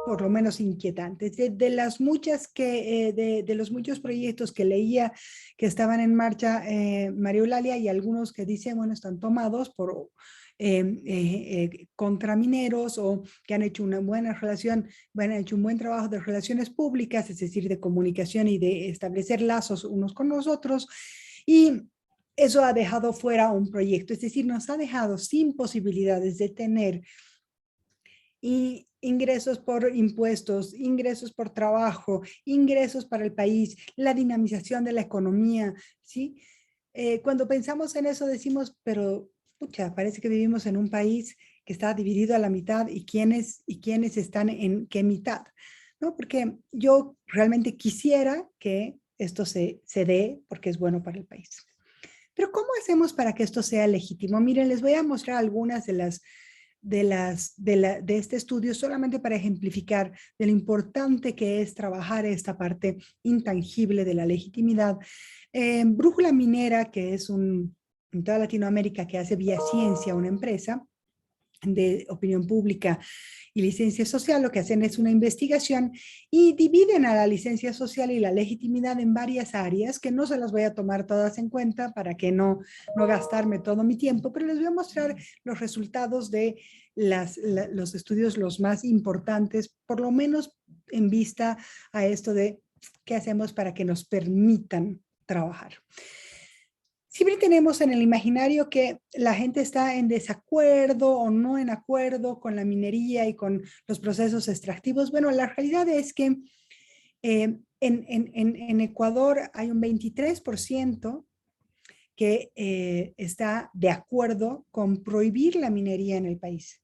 Speaker 6: por lo menos inquietantes. De las muchas de los muchos proyectos que leía que estaban en marcha, María Eulalia, y algunos que dicen, bueno, están tomados por contramineros o que han hecho una buena relación, han hecho un buen trabajo de relaciones públicas, es decir, de comunicación y de establecer lazos unos con los otros, y eso ha dejado fuera un proyecto, es decir, nos ha dejado sin posibilidades de tener y ingresos por impuestos, ingresos por trabajo, ingresos para el país, la dinamización de la economía, ¿sí? Cuando pensamos en eso decimos, pero pucha, parece que vivimos en un país que está dividido a la mitad y quiénes están en qué mitad, ¿no? Porque yo realmente quisiera que esto se dé porque es bueno para el país. Pero ¿cómo hacemos para que esto sea legítimo? Miren, les voy a mostrar algunas de este estudio solamente para ejemplificar de lo importante que es trabajar esta parte intangible de la legitimidad. Brújula Minera, que es en toda Latinoamérica, que hace vía ciencia una empresa de opinión pública y licencia social, lo que hacen es una investigación y dividen a la licencia social y la legitimidad en varias áreas, que no se las voy a tomar todas en cuenta para que no gastarme todo mi tiempo, pero les voy a mostrar los resultados de los estudios los más importantes, por lo menos en vista a esto de qué hacemos para que nos permitan trabajar. Siempre tenemos en el imaginario que la gente está en desacuerdo o no en acuerdo con la minería y con los procesos extractivos. Bueno, la realidad es que en Ecuador hay un 23% que está de acuerdo con prohibir la minería en el país.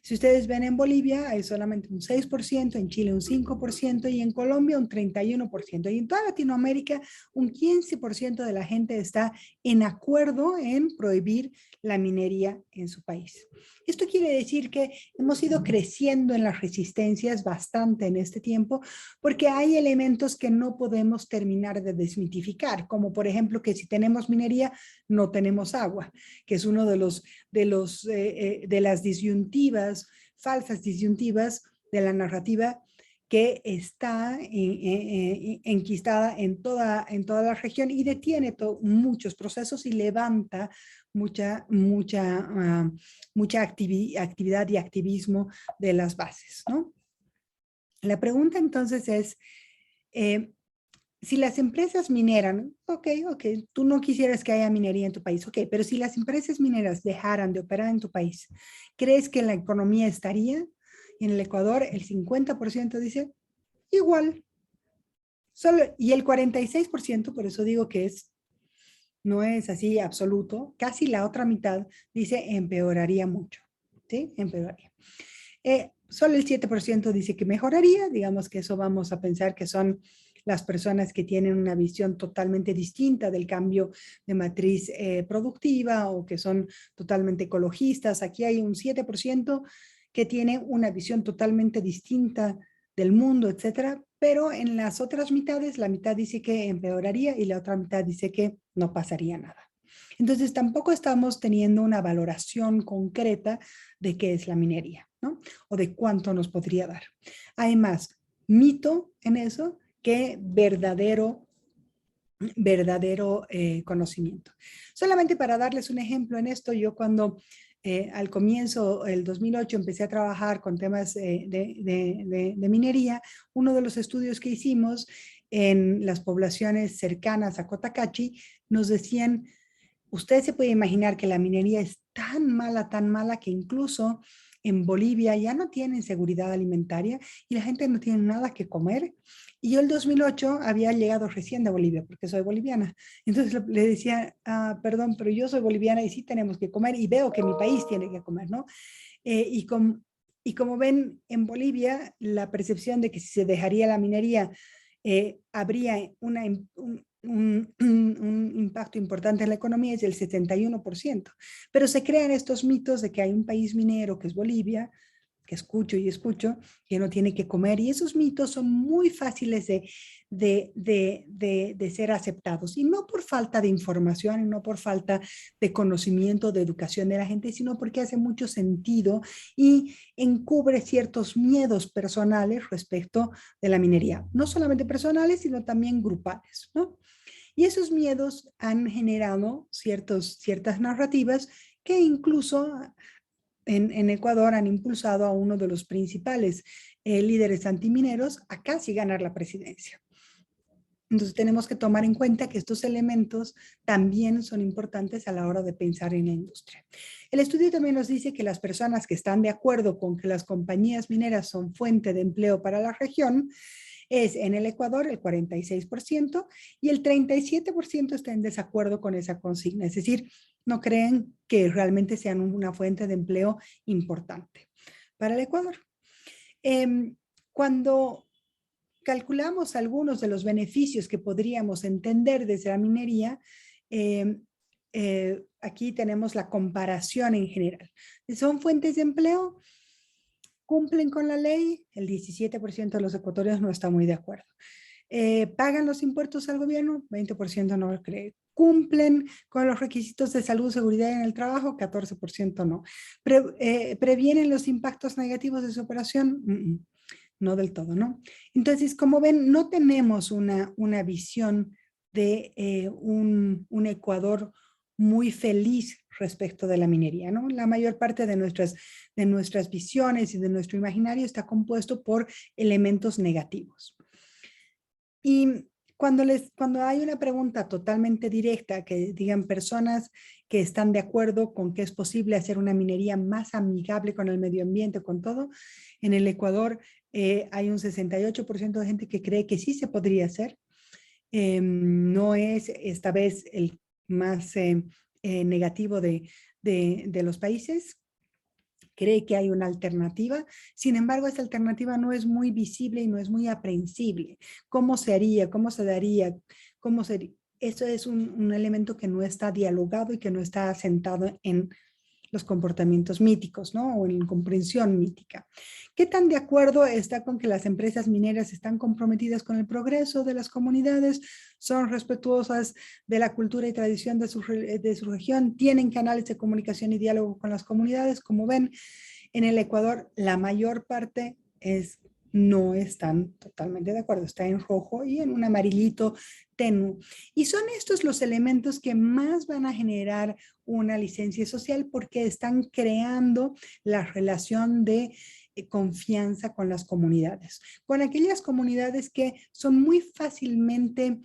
Speaker 6: Si ustedes ven en Bolivia hay solamente un 6%, en Chile un 5% y en Colombia un 31%. Y en toda Latinoamérica un 15% de la gente está en acuerdo en prohibir la minería en su país. Esto quiere decir que hemos ido creciendo en las resistencias bastante en este tiempo porque hay elementos que no podemos terminar de desmitificar, como por ejemplo que si tenemos minería no tenemos agua, que es uno de las disyuntivas, falsas disyuntivas de la narrativa que está enquistada en toda la región y detiene muchos procesos y levanta mucha actividad y activismo de las bases, ¿no? La pregunta entonces es, si las empresas mineran, ok, tú no quisieras que haya minería en tu país, ok, pero si las empresas mineras dejaran de operar en tu país, ¿crees que la economía estaría? Y en el Ecuador el 50% dice igual. Y el 46%, por eso digo que no es así absoluto, casi la otra mitad dice empeoraría mucho, ¿sí? Empeoraría. Solo el 7% dice que mejoraría, digamos que eso vamos a pensar que son las personas que tienen una visión totalmente distinta del cambio de matriz productiva o que son totalmente ecologistas. Aquí hay un 7% que tiene una visión totalmente distinta del mundo, etcétera, pero en las otras mitades, la mitad dice que empeoraría y la otra mitad dice que no pasaría nada. Entonces tampoco estamos teniendo una valoración concreta de qué es la minería, ¿no? O de cuánto nos podría dar. Hay más mito en eso que verdadero conocimiento. Solamente para darles un ejemplo en esto, yo cuando al comienzo, el 2008, empecé a trabajar con temas de minería, uno de los estudios que hicimos en las poblaciones cercanas a Cotacachi, nos decían, usted se puede imaginar que la minería es tan mala, que incluso en Bolivia ya no tienen seguridad alimentaria y la gente no tiene nada que comer. Y yo el 2008 había llegado recién de Bolivia, porque soy boliviana. Entonces le decía, perdón, pero yo soy boliviana y sí tenemos que comer y veo que mi país tiene que comer, ¿no? Y como ven, en Bolivia, la percepción de que si se dejaría la minería, habría un impacto importante en la economía es del 71%. Pero se crean estos mitos de que hay un país minero, que es Bolivia, que escucho y escucho, que no tiene que comer. Y esos mitos son muy fáciles de ser aceptados. Y no por falta de información, y no por falta de conocimiento, de educación de la gente, sino porque hace mucho sentido y encubre ciertos miedos personales respecto de la minería. No solamente personales, sino también grupales, ¿no? Y esos miedos han generado ciertas narrativas que incluso en Ecuador han impulsado a uno de los principales líderes antimineros a casi ganar la presidencia. Entonces tenemos que tomar en cuenta que estos elementos también son importantes a la hora de pensar en la industria. El estudio también nos dice que las personas que están de acuerdo con que las compañías mineras son fuente de empleo para la región es en el Ecuador el 46% y el 37% está en desacuerdo con esa consigna, es decir, no creen que realmente sean una fuente de empleo importante para el Ecuador. Cuando calculamos algunos de los beneficios que podríamos entender desde la minería, aquí tenemos la comparación en general. ¿Son fuentes de empleo? ¿Cumplen con la ley? El 17% de los ecuatorianos no está muy de acuerdo. ¿Pagan los impuestos al gobierno? 20% no lo cree. ¿Cumplen con los requisitos de salud, seguridad en el trabajo? 14% no. ¿Previenen los impactos negativos de su operación? No del todo, ¿no? Entonces, como ven, no tenemos una visión de un Ecuador muy feliz respecto de la minería, ¿no? La mayor parte de nuestras visiones y de nuestro imaginario está compuesto por elementos negativos. Y cuando hay una pregunta totalmente directa, que digan personas que están de acuerdo con que es posible hacer una minería más amigable con el medio ambiente, con todo, en el Ecuador hay un 68% de gente que cree que sí se podría hacer. No es esta vez el más negativo de los países. Cree que hay una alternativa, sin embargo esa alternativa no es muy visible y no es muy aprehensible. ¿Cómo se haría? ¿Cómo se daría? ¿Cómo sería? Eso es un elemento que no está dialogado y que no está asentado en los comportamientos míticos, ¿no? O en la comprensión mítica. ¿Qué tan de acuerdo está con que las empresas mineras están comprometidas con el progreso de las comunidades? ¿Son respetuosas de la cultura y tradición de su región? ¿Tienen canales de comunicación y diálogo con las comunidades? Como ven, en el Ecuador la mayor parte no están totalmente de acuerdo, está en rojo y en un amarillito tenue. Y son estos los elementos que más van a generar una licencia social porque están creando la relación de confianza con las comunidades, con aquellas comunidades que son muy fácilmente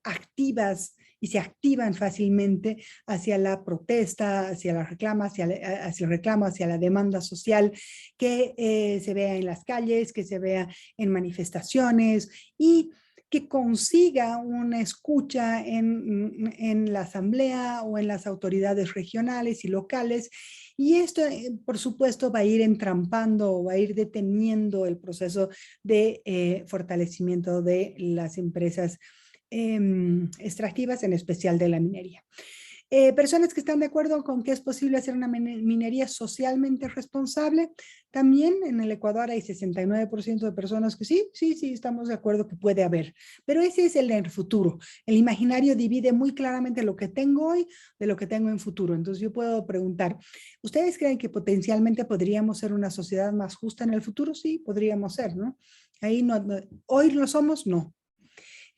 Speaker 6: activas y se activan fácilmente hacia la protesta, hacia la reclama, hacia el reclamo, hacia la demanda social, que se vea en las calles, que se vea en manifestaciones y que consiga una escucha en la asamblea o en las autoridades regionales y locales. Y esto, por supuesto, va a ir entrampando o va a ir deteniendo el proceso de fortalecimiento de las empresas extractivas, en especial de la minería. Personas que están de acuerdo con que es posible hacer una minería socialmente responsable. También en el Ecuador hay 69% de personas que sí, estamos de acuerdo que puede haber. Pero ese es el futuro. El imaginario divide muy claramente lo que tengo hoy de lo que tengo en futuro. Entonces yo puedo preguntar, ¿ustedes creen que potencialmente podríamos ser una sociedad más justa en el futuro? Sí, podríamos ser, ¿no? Ahí ¿hoy lo somos? No.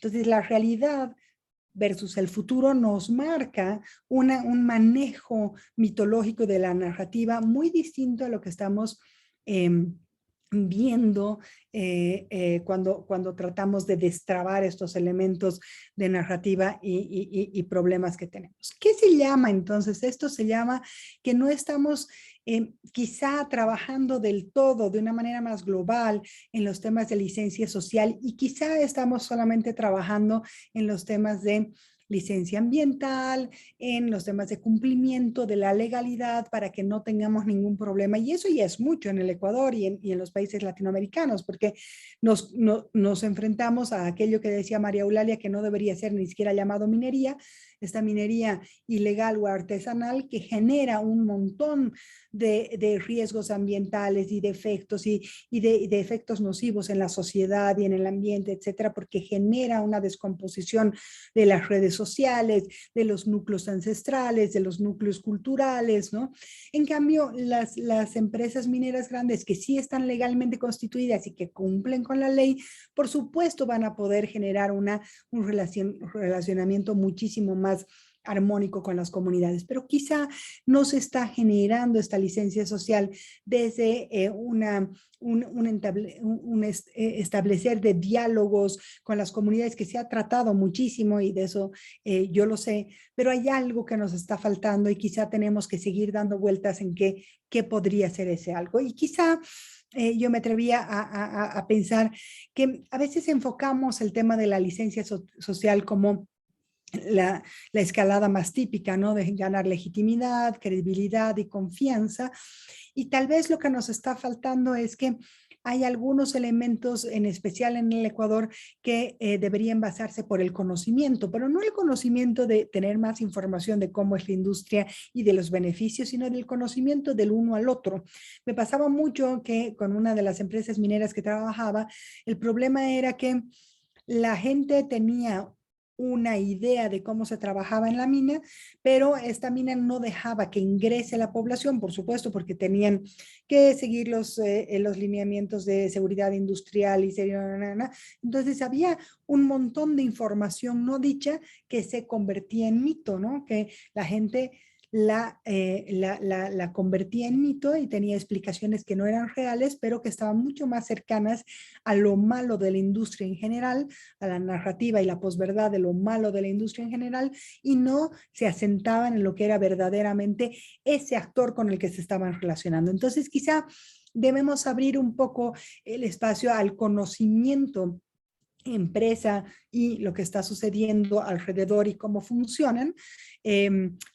Speaker 6: Entonces, la realidad versus el futuro nos marca un manejo mitológico de la narrativa muy distinto a lo que estamos viendo cuando tratamos de destrabar estos elementos de narrativa y problemas que tenemos. ¿Qué se llama entonces? Esto se llama que no estamos quizá trabajando del todo de una manera más global en los temas de licencia social y quizá estamos solamente trabajando en los temas de licencia ambiental, en los temas de cumplimiento de la legalidad para que no tengamos ningún problema. Y eso ya es mucho en el Ecuador y en los países latinoamericanos, porque nos enfrentamos a aquello que decía María Eulalia, que no debería ser ni siquiera llamado minería, esta minería ilegal o artesanal que genera un montón de riesgos ambientales y de efectos y de efectos nocivos en la sociedad y en el ambiente, etcétera, porque genera una descomposición de las redes sociales, de los núcleos ancestrales, de los núcleos culturales, ¿no? En cambio, las empresas mineras grandes que sí están legalmente constituidas y que cumplen con la ley, por supuesto van a poder generar un relacionamiento muchísimo más armónico con las comunidades, pero quizá no se está generando esta licencia social desde establecer de diálogos con las comunidades que se ha tratado muchísimo y de eso yo lo sé, pero hay algo que nos está faltando y quizá tenemos que seguir dando vueltas en qué podría ser ese algo. Y quizá yo me atrevía a pensar que a veces enfocamos el tema de la licencia social como la escalada más típica, ¿no? De ganar legitimidad, credibilidad y confianza. Y tal vez lo que nos está faltando es que hay algunos elementos, en especial en el Ecuador, que deberían basarse por el conocimiento, pero no el conocimiento de tener más información de cómo es la industria y de los beneficios, sino del conocimiento del uno al otro. Me pasaba mucho que con una de las empresas mineras que trabajaba, el problema era que la gente tenía una idea de cómo se trabajaba en la mina, pero esta mina no dejaba que ingrese la población, por supuesto, porque tenían que seguir los lineamientos de seguridad industrial y entonces había un montón de información no dicha que se convertía en mito, ¿no? Que la gente la convertía en mito y tenía explicaciones que no eran reales, pero que estaban mucho más cercanas a lo malo de la industria en general, a la narrativa y la posverdad de lo malo de la industria en general, y no se asentaban en lo que era verdaderamente ese actor con el que se estaban relacionando. Entonces, quizá debemos abrir un poco el espacio al conocimiento empresa y lo que está sucediendo alrededor y cómo funcionan.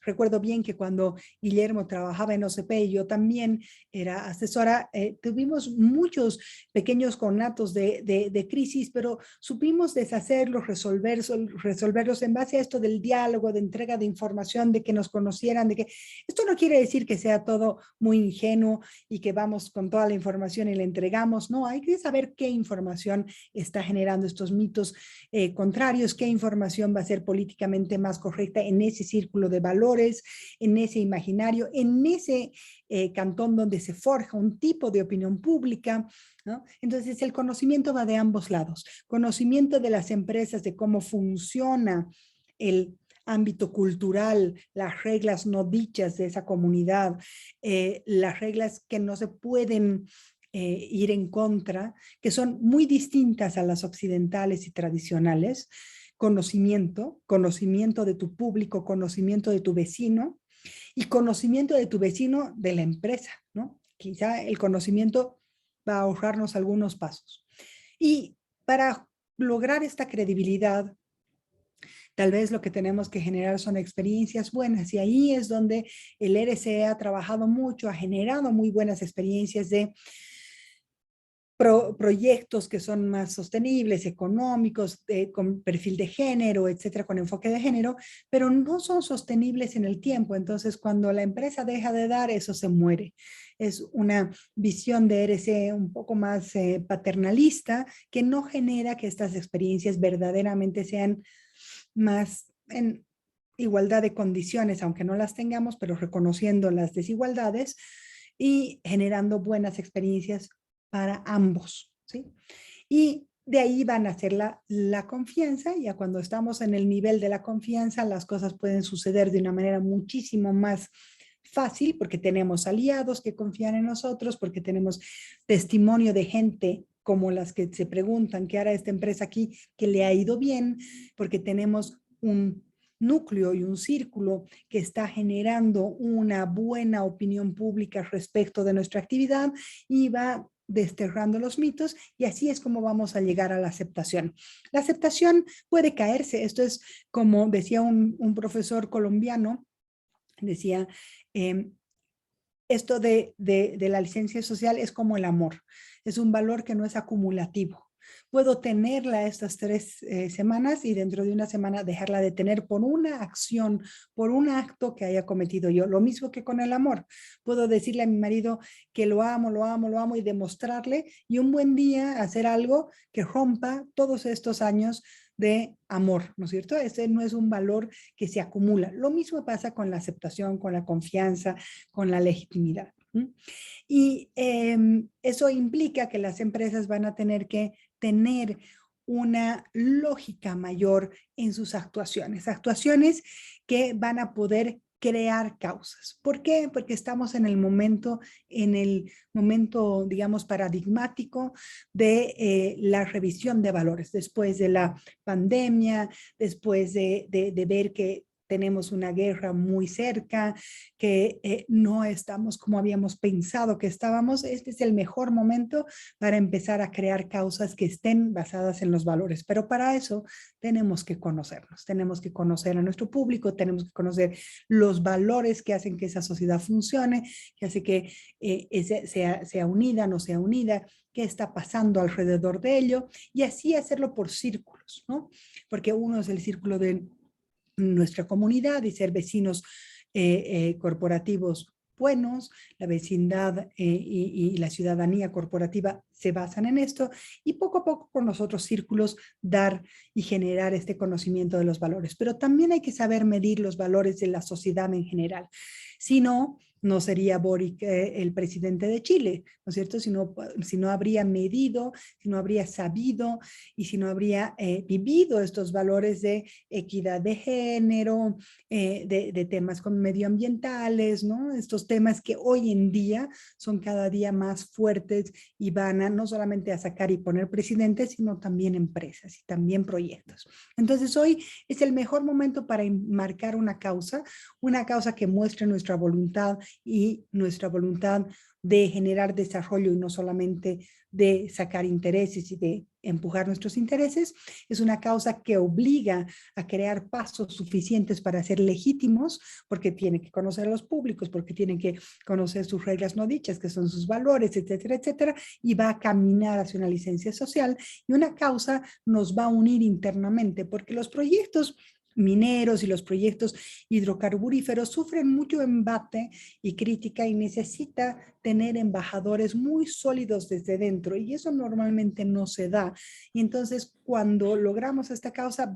Speaker 6: Recuerdo bien que cuando Guillermo trabajaba en OCP y yo también era asesora, tuvimos muchos pequeños conatos de crisis, pero supimos deshacerlos, resolverlos en base a esto del diálogo, de entrega de información, de que nos conocieran, de que esto no quiere decir que sea todo muy ingenuo y que vamos con toda la información y la entregamos, no, hay que saber qué información está generando estos mitos contrarios, qué información va a ser políticamente más correcta en ese círculo de valores, en ese imaginario, en ese cantón donde se forja un tipo de opinión pública, ¿no? Entonces el conocimiento va de ambos lados, conocimiento de las empresas, de cómo funciona el ámbito cultural, las reglas no dichas de esa comunidad, las reglas que no se pueden ir en contra, que son muy distintas a las occidentales y tradicionales, conocimiento de tu público, conocimiento de tu vecino y conocimiento de tu vecino de la empresa, ¿no? Quizá el conocimiento va a ahorrarnos algunos pasos. Y para lograr esta credibilidad, tal vez lo que tenemos que generar son experiencias buenas y ahí es donde el RCE ha trabajado mucho, ha generado muy buenas experiencias de proyectos que son más sostenibles, económicos, con perfil de género, etcétera, con enfoque de género, pero no son sostenibles en el tiempo. Entonces, cuando la empresa deja de dar, eso se muere. Es una visión de RC un poco más paternalista que no genera que estas experiencias verdaderamente sean más en igualdad de condiciones, aunque no las tengamos, pero reconociendo las desigualdades y generando buenas experiencias para ambos, ¿sí? Y de ahí van a ser la confianza, y ya cuando estamos en el nivel de la confianza, las cosas pueden suceder de una manera muchísimo más fácil porque tenemos aliados que confían en nosotros, porque tenemos testimonio de gente como las que se preguntan qué hará esta empresa aquí, que le ha ido bien, porque tenemos un núcleo y un círculo que está generando una buena opinión pública respecto de nuestra actividad y va desterrando los mitos, y así es como vamos a llegar a la aceptación. La aceptación puede caerse. Esto es como decía un profesor colombiano, decía, esto de la licencia social es como el amor, es un valor que no es acumulativo. Puedo tenerla estas 3 semanas y dentro de una semana dejarla de tener por una acción, por un acto que haya cometido yo. Lo mismo que con el amor. Puedo decirle a mi marido que lo amo, lo amo, lo amo y demostrarle, y un buen día hacer algo que rompa todos estos años de amor, ¿no es cierto? Ese no es un valor que se acumula. Lo mismo pasa con la aceptación, con la confianza, con la legitimidad. Y eso implica que las empresas van a tener que tener una lógica mayor en sus actuaciones, actuaciones que van a poder crear causas. ¿Por qué? Porque estamos en el momento, digamos, paradigmático de la revisión de valores, después de la pandemia, después de ver que tenemos una guerra muy cerca, que no estamos como habíamos pensado que estábamos. Este es el mejor momento para empezar a crear causas que estén basadas en los valores. Pero para eso tenemos que conocernos, tenemos que conocer a nuestro público, tenemos que conocer los valores que hacen que esa sociedad funcione, que hace que sea unida, no sea unida, qué está pasando alrededor de ello, y así hacerlo por círculos, ¿no? Porque uno es el círculo de nuestra comunidad y ser vecinos corporativos buenos, la vecindad y la ciudadanía corporativa se basan en esto, y poco a poco con los otros círculos dar y generar este conocimiento de los valores. Pero también hay que saber medir los valores de la sociedad en general. Si no, no sería Boric el presidente de Chile, ¿no es cierto? Si no habría medido, si no habría sabido y si no habría vivido estos valores de equidad de género, de temas medioambientales, ¿no? Estos temas que hoy en día son cada día más fuertes y van a no solamente a sacar y poner presidentes, sino también empresas y también proyectos. Entonces hoy es el mejor momento para marcar una causa que muestre nuestra voluntad y nuestra voluntad de generar desarrollo y no solamente de sacar intereses y de empujar nuestros intereses. Es una causa que obliga a crear pasos suficientes para ser legítimos, porque tiene que conocer a los públicos, porque tiene que conocer sus reglas no dichas, que son sus valores, etcétera, etcétera, y va a caminar hacia una licencia social, y una causa nos va a unir internamente, porque los proyectos mineros y los proyectos hidrocarburíferos sufren mucho embate y crítica y necesita tener embajadores muy sólidos desde dentro, y eso normalmente no se da. Y entonces cuando logramos esta causa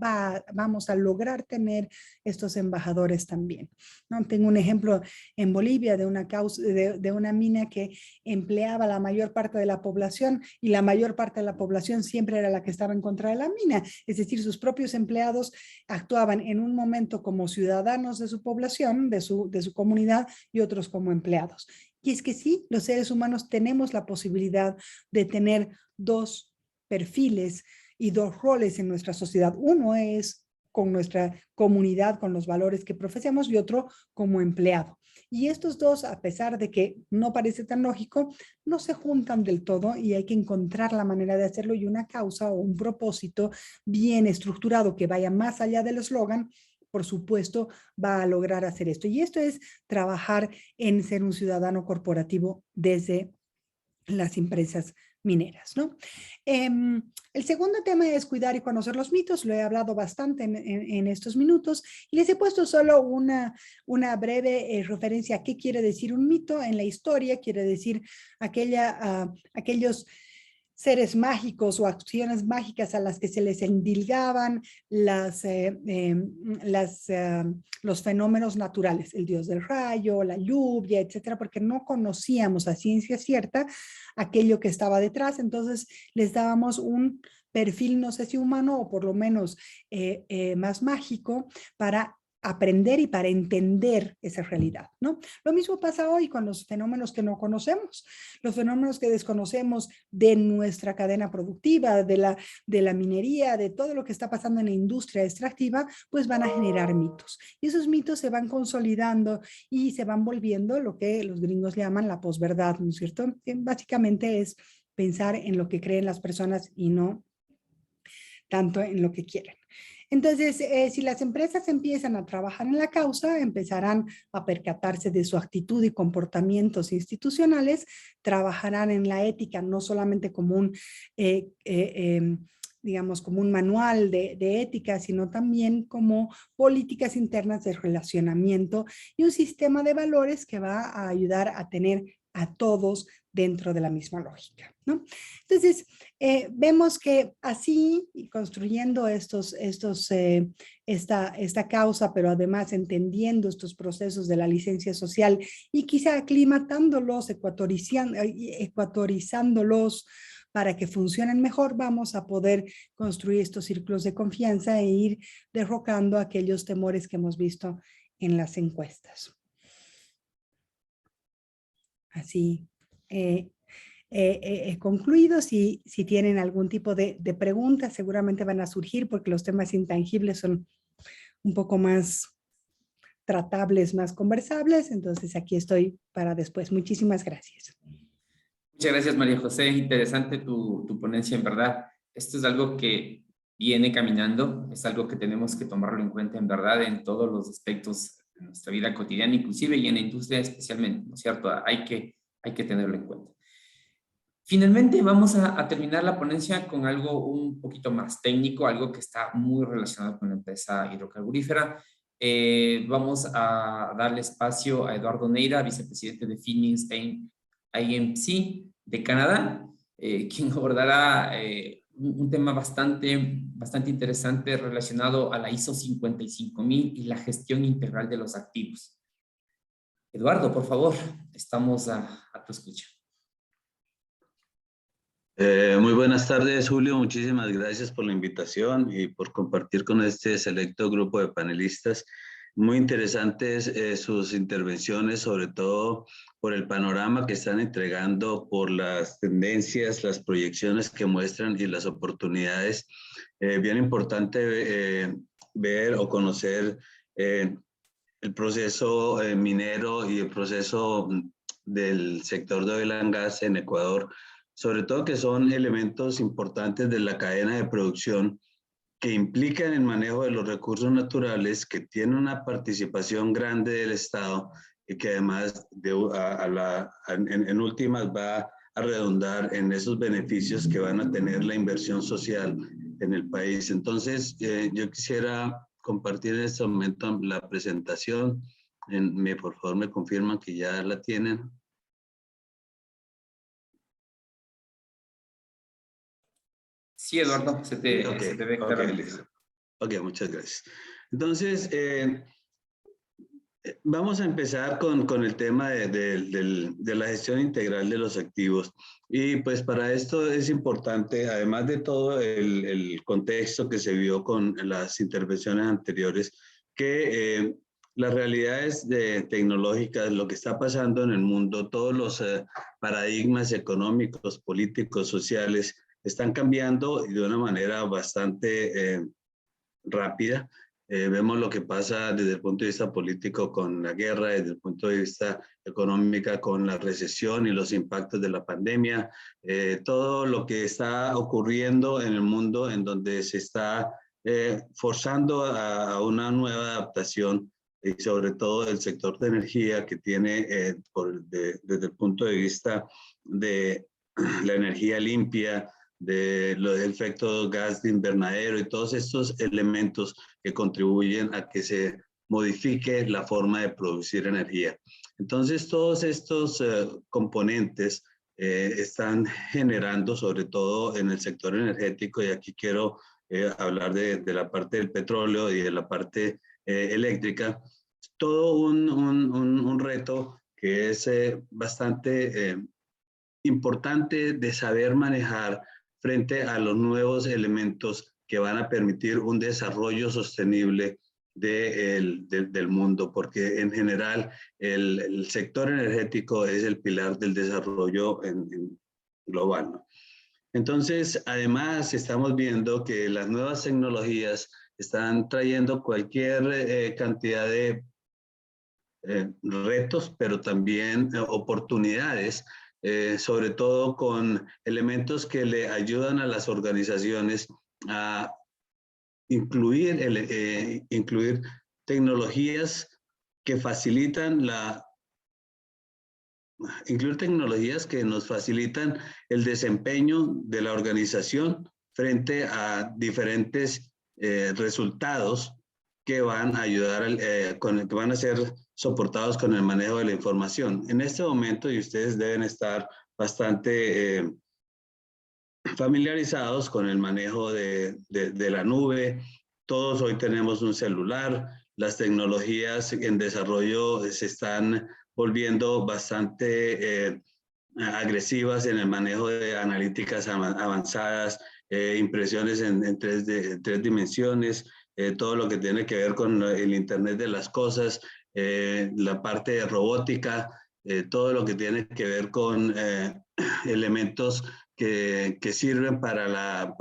Speaker 6: vamos a lograr tener estos embajadores también, ¿no? Tengo un ejemplo en Bolivia de una causa, de una mina que empleaba la mayor parte de la población, y la mayor parte de la población siempre era la que estaba en contra de la mina, es decir, sus propios empleados actuaban en un momento como ciudadanos de su población, de su comunidad, y otros como empleados. Y es que sí, los seres humanos tenemos la posibilidad de tener 2 perfiles y 2 roles en nuestra sociedad. Uno es con nuestra comunidad, con los valores que profesamos, y otro como empleado. Y estos 2, a pesar de que no parece tan lógico, no se juntan del todo, y hay que encontrar la manera de hacerlo, y una causa o un propósito bien estructurado que vaya más allá del eslogan, por supuesto, va a lograr hacer esto. Y esto es trabajar en ser un ciudadano corporativo desde las empresas mineras, ¿no? El segundo tema es cuidar y conocer los mitos. Lo he hablado bastante en estos minutos, y les he puesto solo una breve referencia a qué quiere decir un mito. En la historia quiere decir aquellos seres mágicos o acciones mágicas a las que se les endilgaban los fenómenos naturales, el dios del rayo, la lluvia, etcétera, porque no conocíamos a ciencia cierta aquello que estaba detrás. Entonces les dábamos un perfil, no sé si humano o por lo menos más mágico, para aprender y para entender esa realidad, ¿no? Lo mismo pasa hoy con los fenómenos que no conocemos, los fenómenos que desconocemos de nuestra cadena productiva, de la minería, de todo lo que está pasando en la industria extractiva, pues van a generar mitos. Y esos mitos se van consolidando y se van volviendo lo que los gringos llaman la posverdad, ¿no es cierto? Que básicamente es pensar en lo que creen las personas y no tanto en lo que quieren. Entonces, si las empresas empiezan a trabajar en la causa, empezarán a percatarse de su actitud y comportamientos institucionales, trabajarán en la ética no solamente como un, digamos, como un manual de ética, sino también como políticas internas de relacionamiento y un sistema de valores que va a ayudar a tener a todos dentro de la misma lógica, ¿no? Entonces, vemos que así, construyendo esta causa, pero además entendiendo estos procesos de la licencia social y quizá aclimatándolos, ecuatorizándolos para que funcionen mejor, vamos a poder construir estos círculos de confianza e ir derrocando aquellos temores que hemos visto en las encuestas. Así, concluido. Si tienen algún tipo de preguntas, seguramente van a surgir porque los temas intangibles son un poco más tratables, más conversables. Entonces, aquí estoy para después. Muchísimas gracias.
Speaker 3: Muchas gracias, María José. Interesante tu ponencia, en verdad. Esto es algo que viene caminando, es algo que tenemos que tomarlo en cuenta, en verdad, en todos los aspectos de nuestra vida cotidiana, inclusive y en la industria especialmente, ¿no es cierto? Hay que tenerlo en cuenta. Finalmente, vamos a terminar la ponencia con algo un poquito más técnico, algo que está muy relacionado con la empresa hidrocarburífera. Vamos a darle espacio a Eduardo Neira, vicepresidente de Finnish IMC de Canadá, quien abordará un tema bastante interesante relacionado a la ISO 55000 y la gestión integral de los activos. Eduardo, por favor, estamos a tu escucha.
Speaker 7: Muy buenas tardes, Julio. Muchísimas gracias por la invitación y por compartir con este selecto grupo de panelistas. Muy interesantes sus intervenciones, sobre todo por el panorama que están entregando, por las tendencias, las proyecciones que muestran y las oportunidades. Bien importante ver o conocer el proceso minero y el proceso del sector de oil and gas en Ecuador, sobre todo que son elementos importantes de la cadena de producción que implican el manejo de los recursos naturales, que tienen una participación grande del Estado y que además en últimas va a redundar en esos beneficios que van a tener la inversión social en el país. Entonces, yo quisiera compartir en este momento la presentación. Por favor, me confirman que ya la tienen.
Speaker 3: Sí, Eduardo, se te ve claramente.
Speaker 7: Ok, muchas gracias. Entonces, vamos a empezar con el tema de la gestión integral de los activos. Y pues para esto es importante, además de todo el contexto que se vio con las intervenciones anteriores, que las realidades tecnológicas, lo que está pasando en el mundo, todos los paradigmas económicos, políticos, sociales, están cambiando de una manera bastante rápida. Vemos lo que pasa desde el punto de vista político con la guerra, desde el punto de vista económico con la recesión y los impactos de la pandemia, todo lo que está ocurriendo en el mundo en donde se está forzando a una nueva adaptación y sobre todo el sector de energía que tiene desde el punto de vista de la energía limpia, del efecto gas de invernadero y todos estos elementos que contribuyen a que se modifique la forma de producir energía. Entonces, todos estos componentes están generando, sobre todo en el sector energético, y aquí quiero hablar de la parte del petróleo y de la parte eléctrica, todo un reto que es bastante importante de saber manejar frente a los nuevos elementos que van a permitir un desarrollo sostenible del mundo, porque en general el sector energético es el pilar del desarrollo global, ¿no? Entonces, además, estamos viendo que las nuevas tecnologías están trayendo cualquier cantidad de retos, pero también oportunidades, sobre todo con elementos que le ayudan a las organizaciones a incluir tecnologías que facilitan incluir tecnologías que nos facilitan el desempeño de la organización frente a diferentes resultados que van a ayudar, que van a ser soportados con el manejo de la información. En este momento, y ustedes deben estar bastante familiarizados con el manejo de la nube. Todos hoy tenemos un celular. Las tecnologías en desarrollo se están volviendo bastante agresivas en el manejo de analíticas avanzadas, impresiones en tres dimensiones, todo lo que tiene que ver con el Internet de las cosas, la parte de robótica, todo lo que tiene que ver con elementos que sirven para la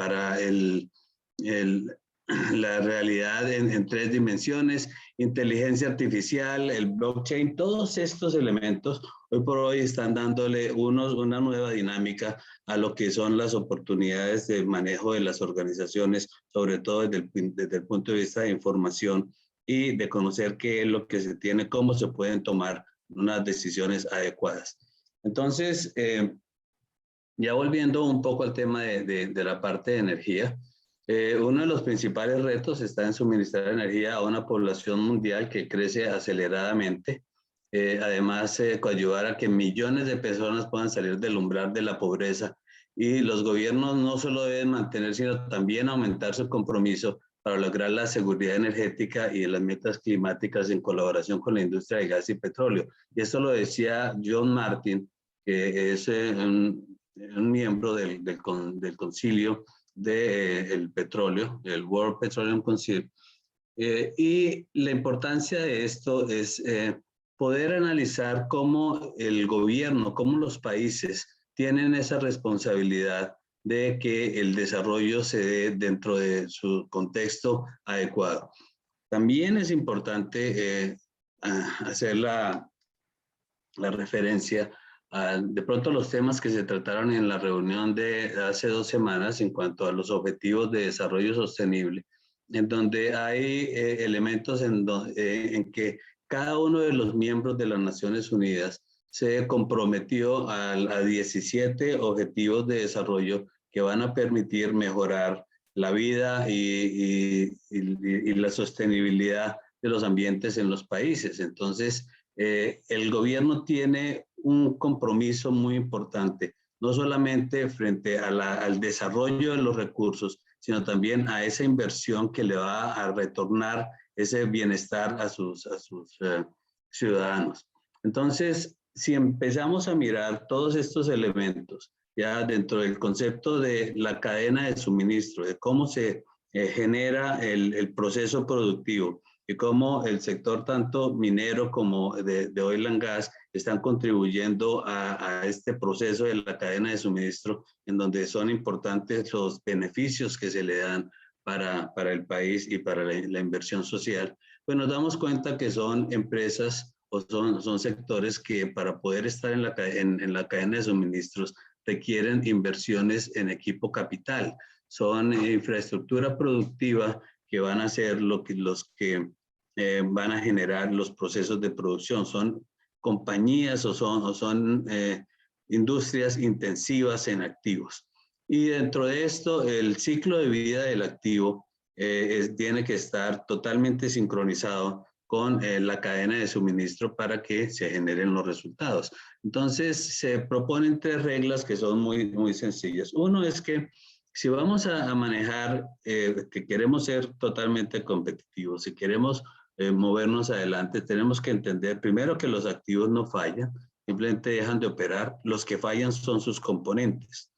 Speaker 7: realidad en tres dimensiones, inteligencia artificial, el blockchain, todos estos elementos hoy por hoy están dándole una nueva dinámica a lo que son las oportunidades de manejo de las organizaciones, sobre todo desde el punto de vista de información y de conocer qué es lo que se tiene, cómo se pueden tomar unas decisiones adecuadas. Entonces, ya volviendo un poco al tema de la parte de energía, uno de los principales retos está en suministrar energía a una población mundial que crece aceleradamente. Además, ayudar a que millones de personas puedan salir del umbral de la pobreza. Y los gobiernos no solo deben mantener, sino también aumentar su compromiso para lograr la seguridad energética y las metas climáticas en colaboración con la industria de gas y petróleo. Y esto lo decía John Martin, que es un miembro del concilio del petróleo, el World Petroleum Council. Y la importancia de esto es poder analizar cómo el gobierno, cómo los países tienen esa responsabilidad de que el desarrollo se dé dentro de su contexto adecuado. También es importante hacer la referencia a, de pronto, los temas que se trataron en la reunión de hace 2 semanas en cuanto a los objetivos de desarrollo sostenible, en donde hay elementos en que cada uno de los miembros de las Naciones Unidas se comprometió a 17 objetivos de desarrollo que van a permitir mejorar la vida y la sostenibilidad de los ambientes en los países. Entonces, el gobierno tiene un compromiso muy importante, no solamente frente al desarrollo de los recursos, sino también a esa inversión que le va a retornar ese bienestar a sus ciudadanos. Entonces, si empezamos a mirar todos estos elementos, ya dentro del concepto de la cadena de suministro, de cómo se genera el proceso productivo y cómo el sector tanto minero como de oil and gas están contribuyendo a este proceso de la cadena de suministro, en donde son importantes los beneficios que se le dan para el país y para la inversión social, pues nos damos cuenta que son empresas o son sectores que para poder estar en la cadena de suministros requieren inversiones en equipo capital. Son infraestructura productiva que van a ser los que van a generar los procesos de producción. Son compañías o son industrias intensivas en activos. Y dentro de esto, el ciclo de vida del activo tiene que estar totalmente sincronizado con la cadena de suministro para que se generen los resultados. Entonces, se proponen 3 reglas que son muy, muy sencillas. Uno es que si vamos a manejar, que queremos ser totalmente competitivos, si queremos movernos adelante, tenemos que entender primero que los activos no fallan, simplemente dejan de operar. Los que fallan son sus componentes.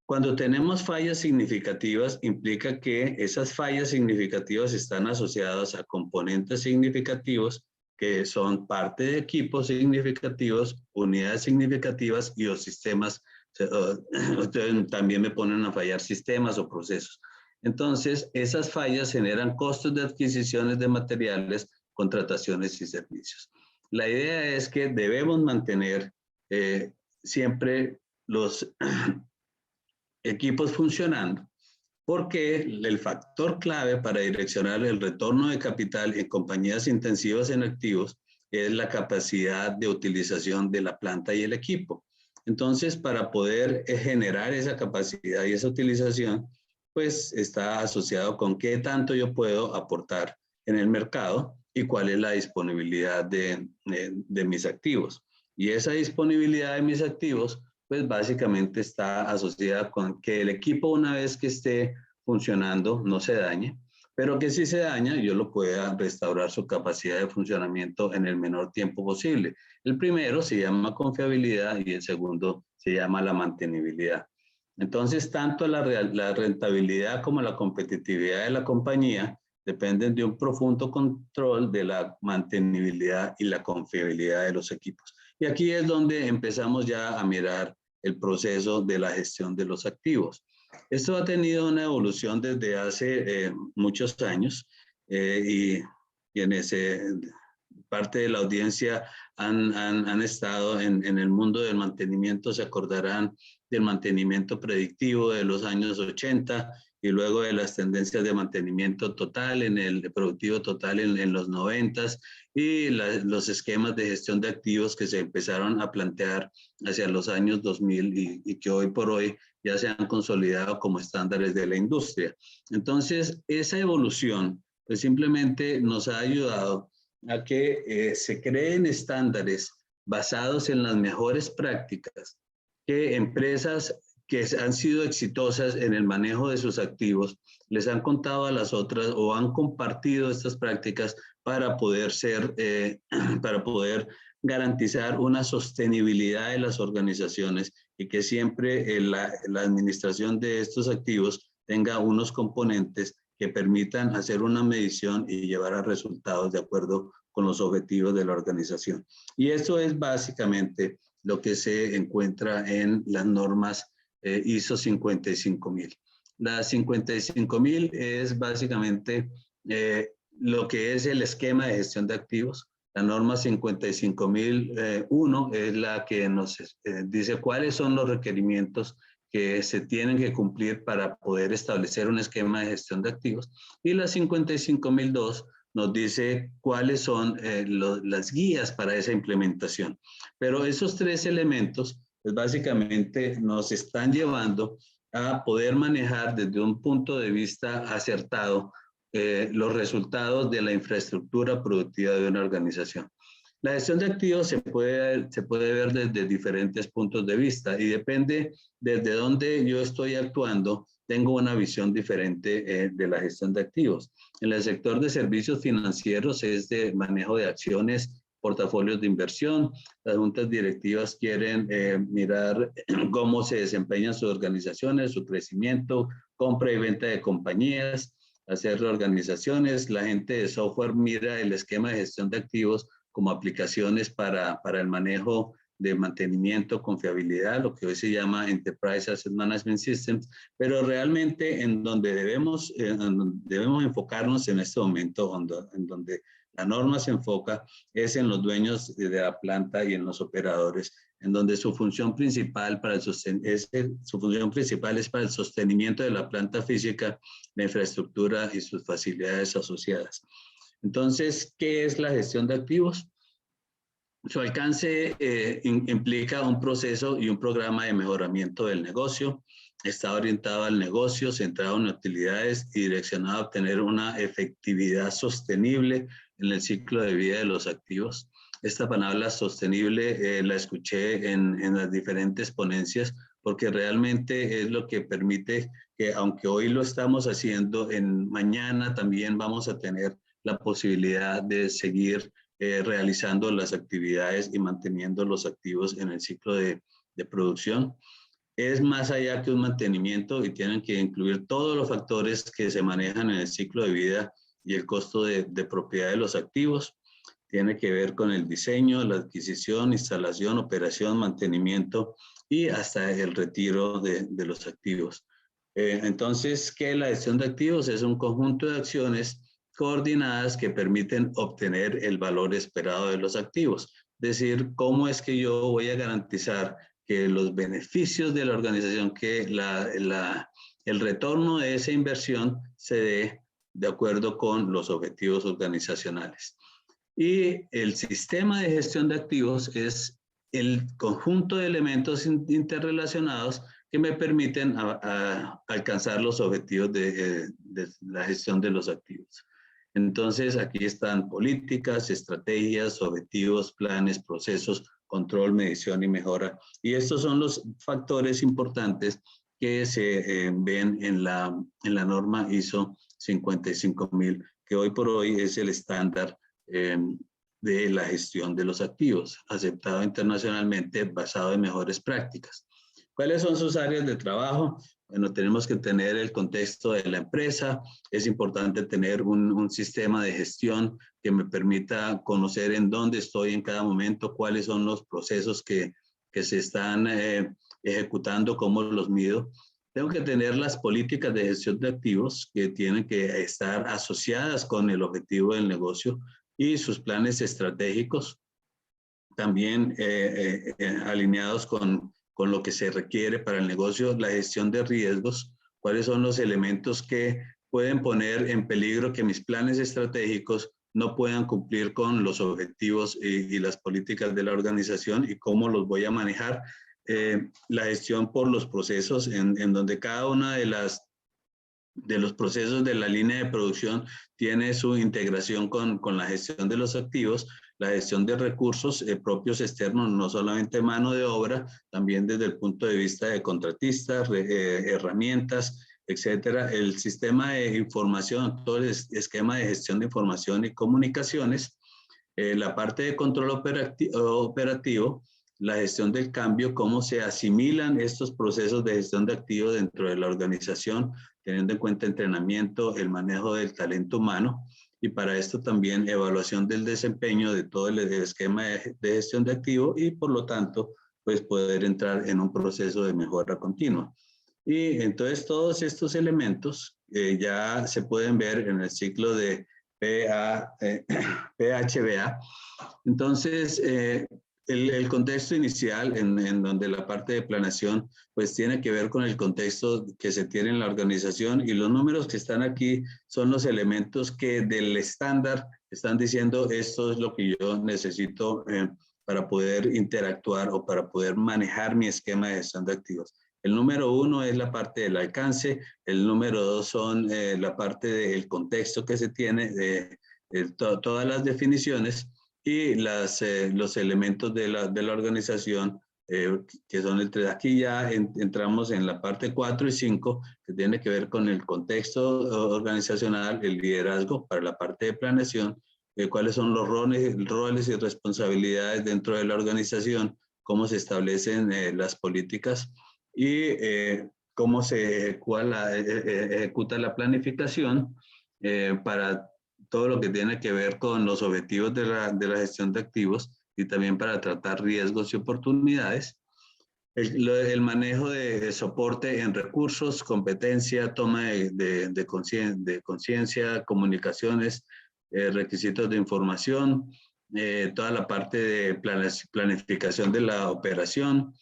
Speaker 7: Cuando tenemos fallas significativas, implica que esas fallas significativas están asociadas a componentes significativos que son parte de equipos significativos, unidades significativas y o sistemas. También me ponen a fallar sistemas o procesos. Entonces, esas fallas generan costos de adquisiciones de materiales, contrataciones y servicios. La idea es que debemos mantener siempre los equipos funcionando, porque el factor clave para direccionar el retorno de capital en compañías intensivas en activos es la capacidad de utilización de la planta y el equipo. Entonces, para poder generar esa capacidad y esa utilización, pues está asociado con qué tanto yo puedo aportar en el mercado y cuál es la disponibilidad de mis activos. Y esa disponibilidad de mis activos pues básicamente está asociada con que el equipo una vez que esté funcionando no se dañe, pero que si se daña yo lo pueda restaurar su capacidad de funcionamiento en el menor tiempo posible. El primero se llama confiabilidad y el segundo se llama la mantenibilidad. Entonces, tanto la rentabilidad como la competitividad de la compañía dependen de un profundo control de la mantenibilidad y la confiabilidad de los equipos. Y aquí es donde empezamos ya a mirar el proceso de la gestión de los activos. Esto ha tenido una evolución desde hace muchos años y en ese parte de la audiencia han estado en el mundo del mantenimiento, se acordarán del mantenimiento predictivo de los años 80 y luego de las tendencias de mantenimiento total, en el productivo total en los 90s y los esquemas de gestión de activos que se empezaron a plantear hacia los años 2000 y que hoy por hoy ya se han consolidado como estándares de la industria. Entonces, esa evolución pues simplemente nos ha ayudado a que se creen estándares basados en las mejores prácticas que empresas que han sido exitosas en el manejo de sus activos les han contado a las otras o han compartido estas prácticas para poder para poder garantizar una sostenibilidad de las organizaciones y que siempre la administración de estos activos tenga unos componentes que permitan hacer una medición y llevar a resultados de acuerdo con los objetivos de la organización. Y eso es básicamente lo que se encuentra en las normas ISO 55000. La 55000 es básicamente lo que es el esquema de gestión de activos. La norma 55001 es la que nos dice cuáles son los requerimientos que se tienen que cumplir para poder establecer un esquema de gestión de activos. Y la 55002 nos dice cuáles son las guías para esa implementación. Pero esos tres elementos, pues básicamente nos están llevando a poder manejar desde un punto de vista acertado los resultados de la infraestructura productiva de una organización. La gestión de activos se puede ver desde diferentes puntos de vista y depende desde dónde yo estoy actuando, tengo una visión diferente de la gestión de activos. En el sector de servicios financieros es de manejo de acciones, portafolios de inversión. Las juntas directivas quieren mirar cómo se desempeñan sus organizaciones, su crecimiento, compra y venta de compañías, hacer reorganizaciones. La gente de software mira el esquema de gestión de activos como aplicaciones para el manejo de mantenimiento, confiabilidad, lo que hoy se llama Enterprise Asset Management Systems, pero realmente en donde debemos enfocarnos en este momento, en donde la norma se enfoca, es en los dueños de la planta y en los operadores, en donde su función principal es para el sostenimiento de la planta física, la infraestructura y sus facilidades asociadas. Entonces, ¿qué es la gestión de activos? Su alcance implica un proceso y un programa de mejoramiento del negocio. Está orientado al negocio, centrado en utilidades y direccionado a obtener una efectividad sostenible en el ciclo de vida de los activos. Esta palabra sostenible la escuché en las diferentes ponencias porque realmente es lo que permite que, aunque hoy lo estamos haciendo, mañana también vamos a tener la posibilidad de seguir realizando las actividades y manteniendo los activos en el ciclo de producción. es más allá que un mantenimiento y tienen que incluir todos los factores que se manejan en el ciclo de vida y el costo de propiedad de los activos. Tiene que ver con el diseño, la adquisición, instalación, operación, mantenimiento y hasta el retiro de los activos. Entonces, ¿qué es la gestión de activos? Es un conjunto de acciones coordinadas que permiten obtener el valor esperado de los activos. Es decir, ¿cómo es que yo voy a garantizar que los beneficios de la organización, que el retorno de esa inversión se dé de acuerdo con los objetivos organizacionales? Y el sistema de gestión de activos es el conjunto de elementos interrelacionados que me permiten alcanzar los objetivos de la gestión de los activos. Entonces, aquí están políticas, estrategias, objetivos, planes, procesos, control, medición y mejora. Y estos son los factores importantes que se ven en la norma ISO 55000, que hoy por hoy es el estándar de la gestión de los activos, aceptado internacionalmente, basado en mejores prácticas. ¿Cuáles son sus áreas de trabajo? Bueno, tenemos que tener el contexto de la empresa. Es importante tener un sistema de gestión que me permita conocer en dónde estoy en cada momento, cuáles son los procesos que se están ejecutando, cómo los mido. Tengo que tener las políticas de gestión de activos que tienen que estar asociadas con el objetivo del negocio y sus planes estratégicos, también alineados con lo que se requiere para el negocio, la gestión de riesgos, cuáles son los elementos que pueden poner en peligro que mis planes estratégicos no puedan cumplir con los objetivos y las políticas de la organización y cómo los voy a manejar. La gestión por los procesos en donde cada una de los procesos de la línea de producción tiene su integración con la gestión de los activos, la gestión de recursos propios externos, no solamente mano de obra, también desde el punto de vista de contratistas, herramientas, etcétera. El sistema de información, todo el esquema de gestión de información y comunicaciones, la parte de control operativo, la gestión del cambio, cómo se asimilan estos procesos de gestión de activos dentro de la organización, teniendo en cuenta entrenamiento, el manejo del talento humano, y para esto también evaluación del desempeño de todo el esquema de gestión de activos y por lo tanto, pues poder entrar en un proceso de mejora continua. Y entonces todos estos elementos ya se pueden ver en el ciclo de PHBA. Entonces, el contexto inicial en donde la parte de planeación pues tiene que ver con el contexto que se tiene en la organización y los números que están aquí son los elementos que del estándar están diciendo esto es lo que yo necesito para poder interactuar o para poder manejar mi esquema de gestión de activos. El número 1 es la parte del alcance, el número 2 son la parte del contexto que se tiene, todas las definiciones, y los elementos de la organización, que son el 3. Aquí ya entramos en la parte 4 y 5, que tiene que ver con el contexto organizacional, el liderazgo para la parte de planeación, cuáles son los roles y responsabilidades dentro de la organización, cómo se establecen las políticas y cómo se ejecuta la planificación para todo lo que tiene que ver con los objetivos de la gestión de activos y también para tratar riesgos y oportunidades. El manejo de soporte en recursos, competencia, toma de conciencia, comunicaciones, requisitos de información, toda la parte de planificación de la operación.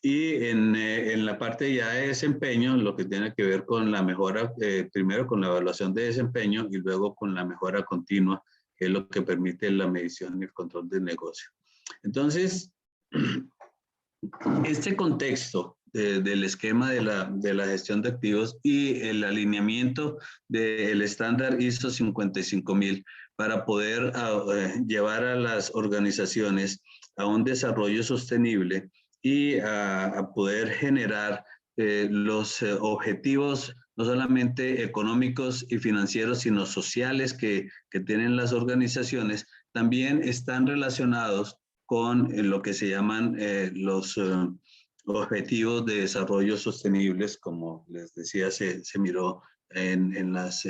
Speaker 7: Y en la parte ya de desempeño, lo que tiene que ver con la mejora, primero con la evaluación de desempeño y luego con la mejora continua, que es lo que permite la medición y el control del negocio. Entonces, este contexto del esquema de la gestión de activos y el alineamiento del estándar ISO 55000 para poder llevar a las organizaciones a un desarrollo sostenible y a poder generar los objetivos no solamente económicos y financieros, sino sociales que tienen las organizaciones, también están relacionados con lo que se llaman objetivos de desarrollo sostenibles, como les decía, se miró en las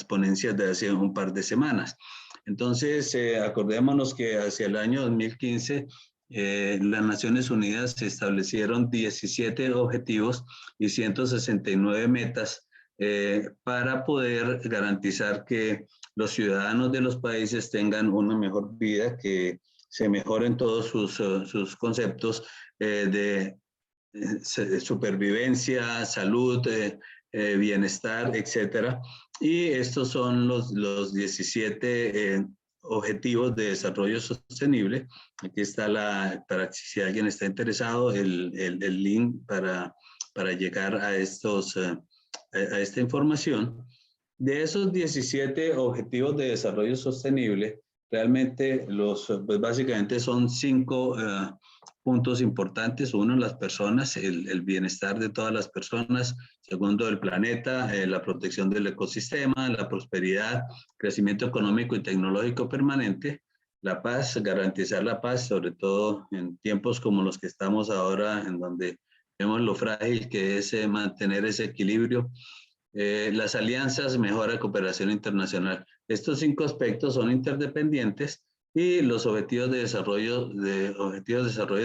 Speaker 7: ponencias de hace un par de semanas. Entonces, acordémonos que hacia el año 2015, las Naciones Unidas se establecieron 17 objetivos y 169 metas para poder garantizar que los ciudadanos de los países tengan una mejor vida, que se mejoren todos sus conceptos de supervivencia, salud, bienestar, etcétera. Y estos son los 17 objetivos de desarrollo sostenible. Aquí está para si alguien está interesado, el link para llegar a esta información. De esos 17 objetivos de desarrollo sostenible, realmente pues básicamente son 5 puntos importantes. Uno, las personas, el bienestar de todas las personas. Segundo, el planeta, la protección del ecosistema, la prosperidad, crecimiento económico y tecnológico permanente. La paz, garantizar la paz, sobre todo en tiempos como los que estamos ahora, en donde vemos lo frágil que es mantener ese equilibrio. Las alianzas, mejora cooperación internacional. Estos 5 aspectos son interdependientes y los objetivos de desarrollo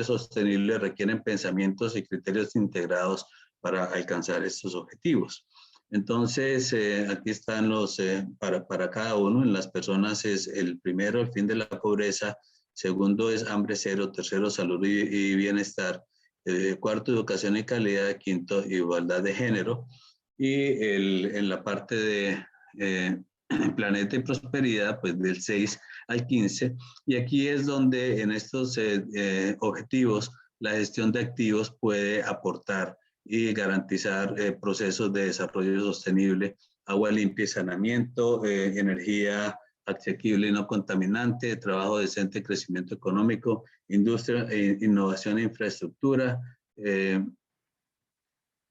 Speaker 7: sostenible requieren pensamientos y criterios integrados para alcanzar estos objetivos. Entonces, aquí están para cada uno. En las personas es el primero, el fin de la pobreza. Segundo es hambre cero. Tercero, salud y bienestar. Cuarto, educación y calidad. Quinto, igualdad de género. Y en la parte de planeta y prosperidad, pues del 6 al 15. Y aquí es donde en estos objetivos la gestión de activos puede aportar y garantizar procesos de desarrollo sostenible, agua limpia y saneamiento, energía asequible y no contaminante, trabajo decente, crecimiento económico, industria, innovación e infraestructura,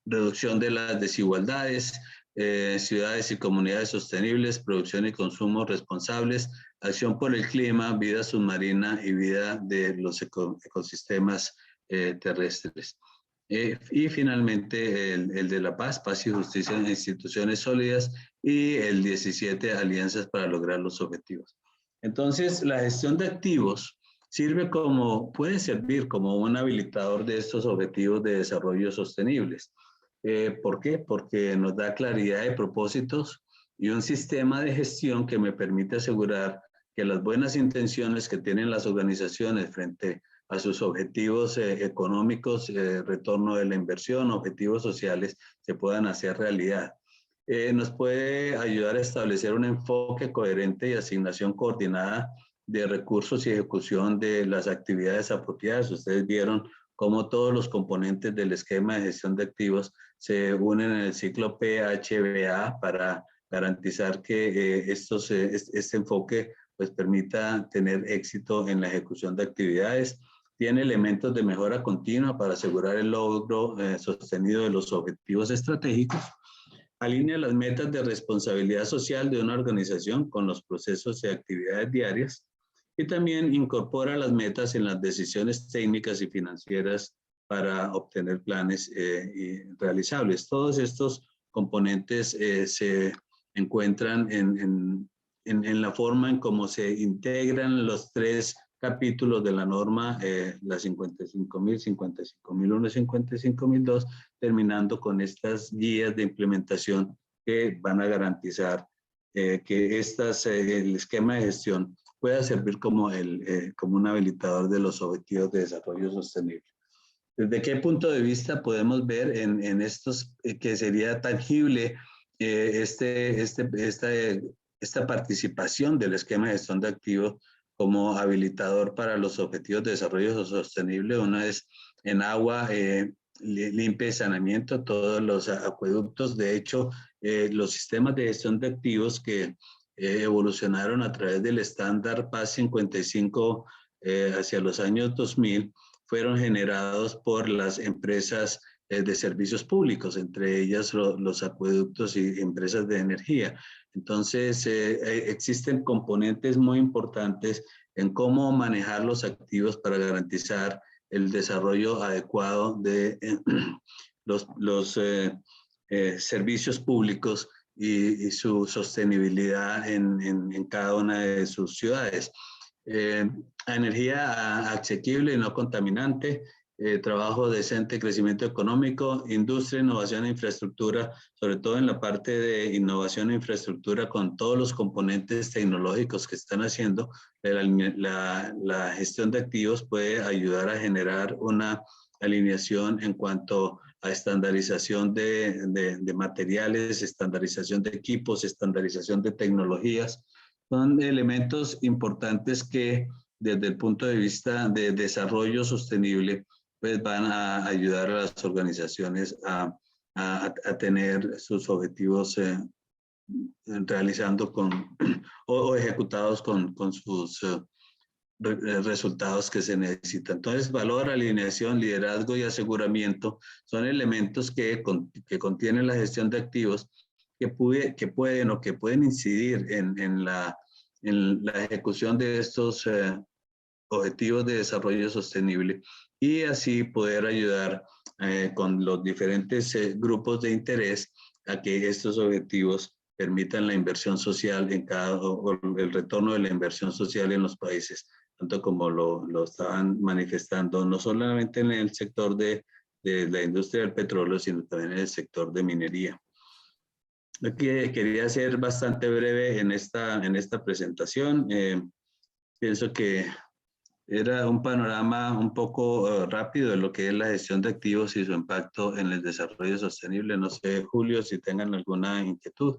Speaker 7: reducción de las desigualdades, ciudades y comunidades sostenibles, producción y consumo responsables, acción por el clima, vida submarina y vida de los ecosistemas terrestres. Y finalmente el de la paz, paz y justicia en instituciones sólidas, y el 17, alianzas para lograr los objetivos. Entonces, la gestión de activos puede servir como un habilitador de estos objetivos de desarrollo sostenibles. ¿Por qué? Porque nos da claridad de propósitos y un sistema de gestión que me permite asegurar que las buenas intenciones que tienen las organizaciones frente a sus objetivos económicos, retorno de la inversión, objetivos sociales, se puedan hacer realidad. Nos puede ayudar a establecer un enfoque coherente y asignación coordinada de recursos y ejecución de las actividades apropiadas. Ustedes vieron cómo todos los componentes del esquema de gestión de activos se unen en el ciclo PHBA para garantizar que este enfoque pues, permita tener éxito en la ejecución de actividades. Tiene elementos de mejora continua para asegurar el logro sostenido de los objetivos estratégicos. Alinea las metas de responsabilidad social de una organización con los procesos y actividades diarias. Y también incorpora las metas en las decisiones técnicas y financieras para obtener planes realizables. Todos estos componentes se encuentran en la forma en cómo se integran los 3 capítulos de la norma, la 55.000, 55.001 y 55.002, terminando con estas guías de implementación que van a garantizar que el esquema de gestión pueda servir como un habilitador de los objetivos de desarrollo sostenible. ¿Desde qué punto de vista podemos ver en estos que sería tangible esta participación del esquema de gestión de activos como habilitador para los objetivos de desarrollo sostenible? Una es en agua limpia y saneamiento, todos los acueductos. De hecho, los sistemas de gestión de activos que evolucionaron a través del estándar PAS 55 hacia los años 2000 fueron generados por las empresas de servicios públicos, entre ellas los acueductos y empresas de energía. Entonces, existen componentes muy importantes en cómo manejar los activos para garantizar el desarrollo adecuado de los servicios públicos y su sostenibilidad en cada una de sus ciudades. Energía asequible y no contaminante, trabajo decente, crecimiento económico, industria, innovación e infraestructura, sobre todo en la parte de innovación e infraestructura con todos los componentes tecnológicos que están haciendo. La gestión de activos puede ayudar a generar una alineación en cuanto a estandarización de materiales, estandarización de equipos, estandarización de tecnologías. Son elementos importantes que desde el punto de vista de desarrollo sostenible pues van a ayudar a las organizaciones a tener sus objetivos realizando o ejecutados con sus resultados que se necesitan. Entonces, valor, alineación, liderazgo y aseguramiento son elementos que contiene la gestión de activos que pueden incidir en la ejecución de estos objetivos de desarrollo sostenible y así poder ayudar con los diferentes grupos de interés a que estos objetivos permitan la inversión social o el retorno de la inversión social en los países, tanto como lo estaban manifestando, no solamente en el sector de la industria del petróleo, sino también en el sector de minería. Quería ser bastante breve en esta presentación. Pienso que era un panorama un poco rápido de lo que es la gestión de activos y su impacto en el desarrollo sostenible. No sé, Julio, si tengan alguna inquietud.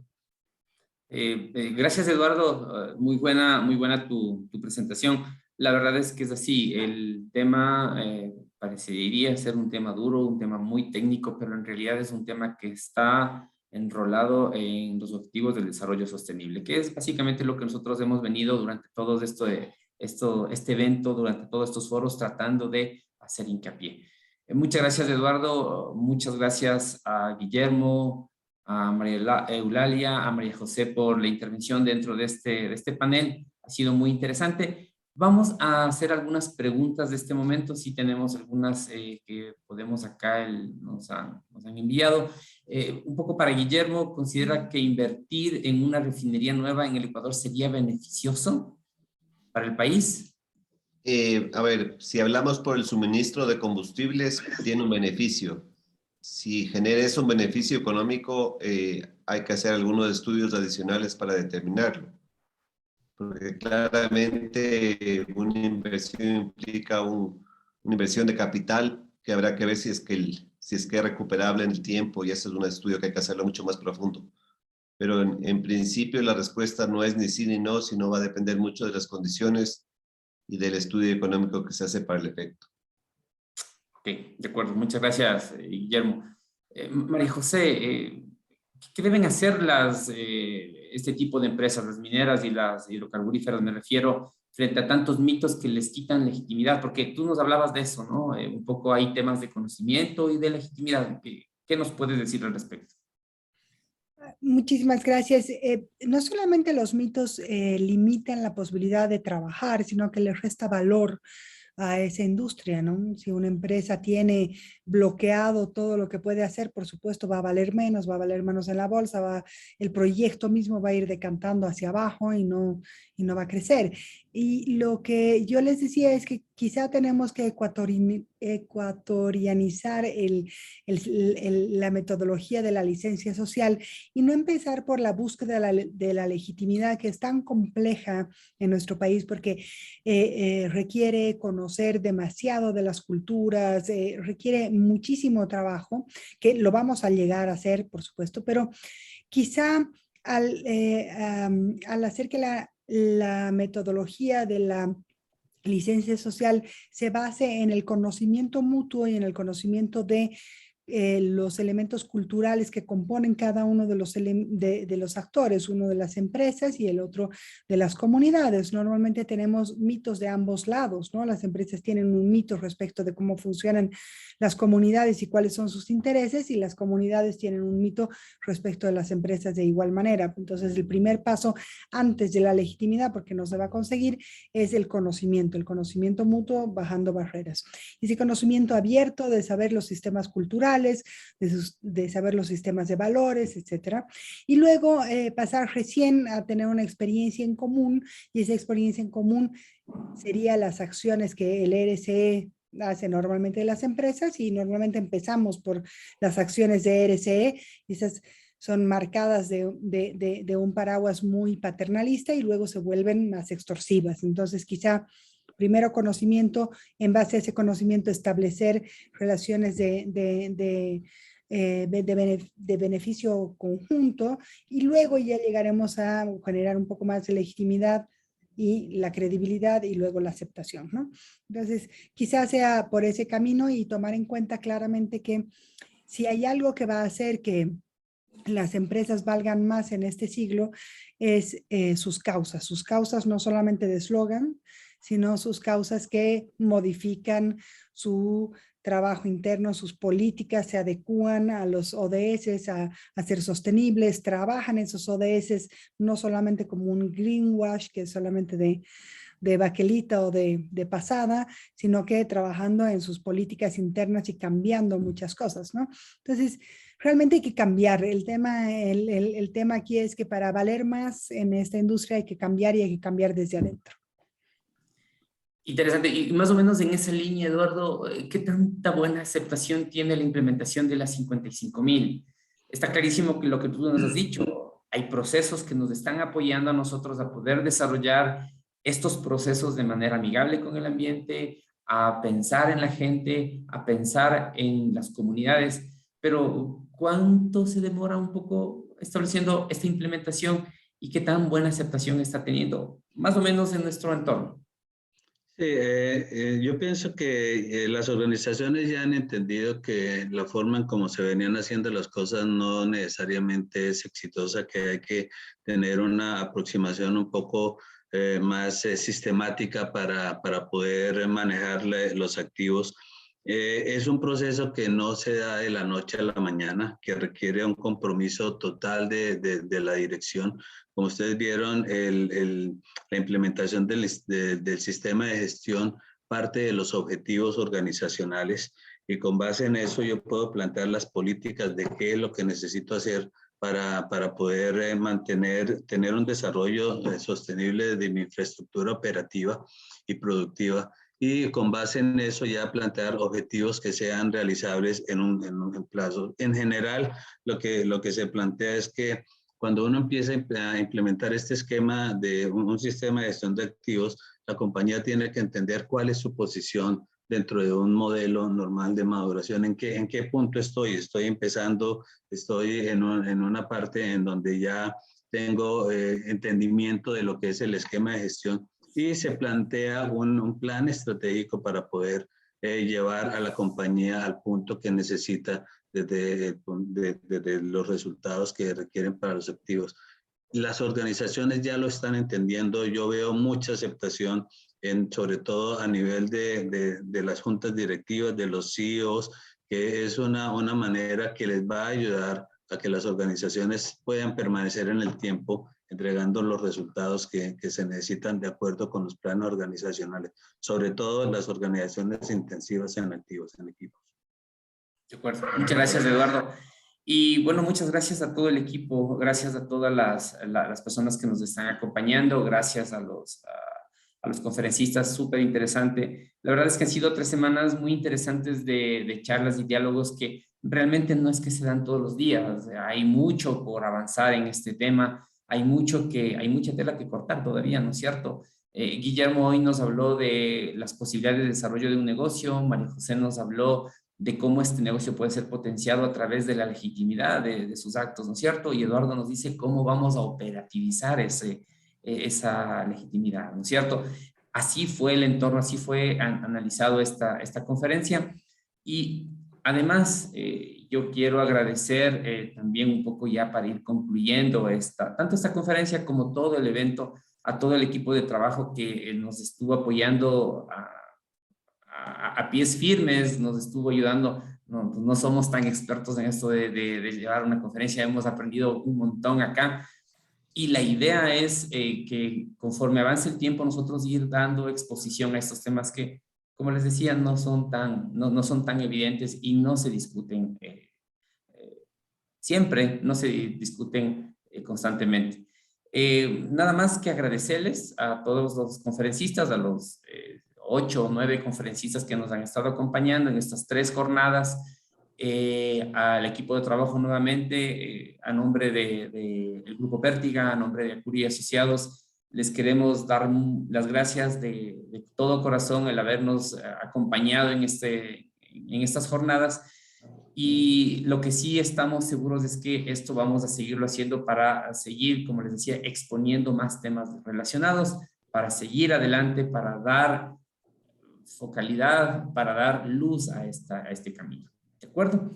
Speaker 3: Gracias, Eduardo. Muy buena tu presentación. La verdad es que es así. El tema parecería ser un tema duro, un tema muy técnico, pero en realidad es un tema que está enrolado en los objetivos del desarrollo sostenible, que es básicamente lo que nosotros hemos venido durante todo este evento, durante todos estos foros, tratando de hacer hincapié. Muchas gracias, Eduardo. Muchas gracias a Guillermo, a María Eulalia, a María José por la intervención dentro de este panel. Ha sido muy interesante. Vamos a hacer algunas preguntas de este momento. Sí tenemos algunas que podemos acá, nos han enviado. Un poco para Guillermo, ¿considera que invertir en una refinería nueva en el Ecuador sería beneficioso para el país?
Speaker 2: A ver, si hablamos por el suministro de combustibles, tiene un beneficio. Si genera eso un beneficio económico, hay que hacer algunos estudios adicionales para determinarlo. Porque claramente una inversión implica una inversión de capital que habrá que ver si es que es recuperable en el tiempo, y ese es un estudio que hay que hacerlo mucho más profundo. Pero en principio la respuesta no es ni sí ni no, sino va a depender mucho de las condiciones y del estudio económico que se hace para el efecto.
Speaker 3: Ok, de acuerdo. Muchas gracias, Guillermo. María José, ¿qué deben hacer este tipo de empresas, las mineras y las hidrocarburíferas, me refiero, frente a tantos mitos que les quitan legitimidad? Porque tú nos hablabas de eso, ¿no? Un poco hay temas de conocimiento y de legitimidad. ¿Qué nos puedes decir al respecto?
Speaker 6: Muchísimas gracias. No solamente los mitos limitan la posibilidad de trabajar, sino que les resta valor a esa industria, ¿no? Si una empresa tiene bloqueado todo lo que puede hacer, por supuesto va a valer menos en la bolsa, el proyecto mismo va a ir decantando hacia abajo y no va a crecer. Y lo que yo les decía es que quizá tenemos que ecuatorianizar la metodología de la licencia social y no empezar por la búsqueda de la legitimidad, que es tan compleja en nuestro país, porque requiere conocer demasiado de las culturas, requiere muchísimo trabajo, que lo vamos a llegar a hacer, por supuesto, pero quizá al hacer que la metodología de la licencia social se base en el conocimiento mutuo y en el conocimiento de los elementos culturales que componen cada uno de los actores, uno de las empresas y el otro de las comunidades. Normalmente tenemos mitos de ambos lados, ¿no? Las empresas tienen un mito respecto de cómo funcionan las comunidades y cuáles son sus intereses, y las comunidades tienen un mito respecto de las empresas de igual manera. Entonces, el primer paso antes de la legitimidad, porque no se va a conseguir, es el conocimiento mutuo bajando barreras. Y ese conocimiento abierto de saber los sistemas culturales, de saber los sistemas de valores, etcétera. Y luego pasar recién a tener una experiencia en común, y esa experiencia en común sería las acciones que el RSE hace normalmente de las empresas, y normalmente empezamos por las acciones de RSE, y esas son marcadas de un paraguas muy paternalista y luego se vuelven más extorsivas. Entonces, quizá primero conocimiento, en base a ese conocimiento establecer relaciones de beneficio conjunto, y luego ya llegaremos a generar un poco más de legitimidad y la credibilidad y luego la aceptación, ¿no? Entonces, quizás sea por ese camino, y tomar en cuenta claramente que si hay algo que va a hacer que las empresas valgan más en este siglo, es sus causas no solamente de eslogan, sino sus causas que modifican su trabajo interno, sus políticas se adecúan a los ODS, a ser sostenibles, trabajan esos ODS no solamente como un greenwash, que es solamente de baquelita o de pasada, sino que trabajando en sus políticas internas y cambiando muchas cosas, ¿no? Entonces, realmente hay que cambiar. El tema aquí es que para valer más en esta industria hay que cambiar, y hay que cambiar desde adentro.
Speaker 3: Interesante. Y más o menos en esa línea, Eduardo, ¿qué tanta buena aceptación tiene la implementación de las 55.000? Está clarísimo que lo que tú nos has dicho, hay procesos que nos están apoyando a nosotros a poder desarrollar estos procesos de manera amigable con el ambiente, a pensar en la gente, a pensar en las comunidades, pero ¿cuánto se demora un poco estableciendo esta implementación y qué tan buena aceptación está teniendo, más o menos en nuestro entorno?
Speaker 7: Sí, yo pienso que las organizaciones ya han entendido que la forma en cómo se venían haciendo las cosas no necesariamente es exitosa, que hay que tener una aproximación un poco más sistemática para poder manejar los activos. Es un proceso que no se da de la noche a la mañana, que requiere un compromiso total de la dirección. Como ustedes vieron, la implementación del sistema de gestión parte de los objetivos organizacionales, y con base en eso yo puedo plantear las políticas de qué es lo que necesito hacer para poder tener un desarrollo sostenible de mi infraestructura operativa y productiva, y con base en eso ya plantear objetivos que sean realizables en un plazo. En general, lo que se plantea es que cuando uno empieza a implementar este esquema de un sistema de gestión de activos, la compañía tiene que entender cuál es su posición dentro de un modelo normal de maduración. ¿En qué punto estoy? Estoy empezando, estoy en una parte en donde ya tengo entendimiento de lo que es el esquema de gestión, y se plantea un plan estratégico para poder llevar a la compañía al punto que necesita desde los resultados que requieren para los activos. Las organizaciones ya lo están entendiendo. Yo veo mucha aceptación, sobre todo a nivel de las juntas directivas, de los CEOs, que es una manera que les va a ayudar a que las organizaciones puedan permanecer en el tiempo, entregando los resultados que se necesitan de acuerdo con los planes organizacionales, sobre todo las organizaciones intensivas en activos, en equipos.
Speaker 3: De acuerdo. Muchas gracias, Eduardo. Y bueno, muchas gracias a todo el equipo, gracias a todas las personas que nos están acompañando, gracias a los conferencistas, súper interesante. La verdad es que han sido 3 semanas muy interesantes de charlas y diálogos que realmente no es que se dan todos los días. Hay mucho por avanzar en este tema, hay mucha tela que cortar todavía, ¿no es cierto? Guillermo hoy nos habló de las posibilidades de desarrollo de un negocio, María José nos habló de cómo este negocio puede ser potenciado a través de la legitimidad de sus actos, ¿no es cierto? Y Eduardo nos dice cómo vamos a operativizar esa legitimidad, ¿no es cierto? Así fue el entorno, así fue analizado esta conferencia. Y Además, yo quiero agradecer también un poco ya para ir concluyendo tanto esta conferencia como todo el evento, a todo el equipo de trabajo que nos estuvo apoyando a pies firmes, nos estuvo ayudando. No somos tan expertos en esto de llevar una conferencia, hemos aprendido un montón acá. Y la idea es que conforme avance el tiempo nosotros ir dando exposición a estos temas que, como les decía, no son tan evidentes y no se discuten siempre, no se discuten constantemente. Nada más que agradecerles a todos los conferencistas, a los 8 o 9 conferencistas que nos han estado acompañando en estas 3 jornadas, al equipo de trabajo nuevamente, a nombre del Grupo Pértiga, a nombre de Acurí y Asociados, les queremos dar las gracias de todo corazón el habernos acompañado en estas jornadas. Y lo que sí estamos seguros es que esto vamos a seguirlo haciendo para seguir, como les decía, exponiendo más temas relacionados, para seguir adelante, para dar focalidad, para dar luz a este camino. ¿De acuerdo?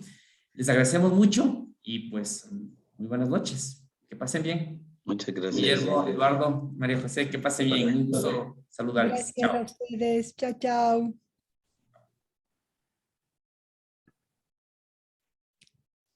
Speaker 3: Les agradecemos mucho y pues muy buenas noches. Que pasen bien.
Speaker 7: Muchas gracias.
Speaker 3: Guillermo, Eduardo, María José, que pasen bien. Un gusto saludarles.
Speaker 6: Gracias
Speaker 3: Chao.
Speaker 6: a ustedes. Chao, chao.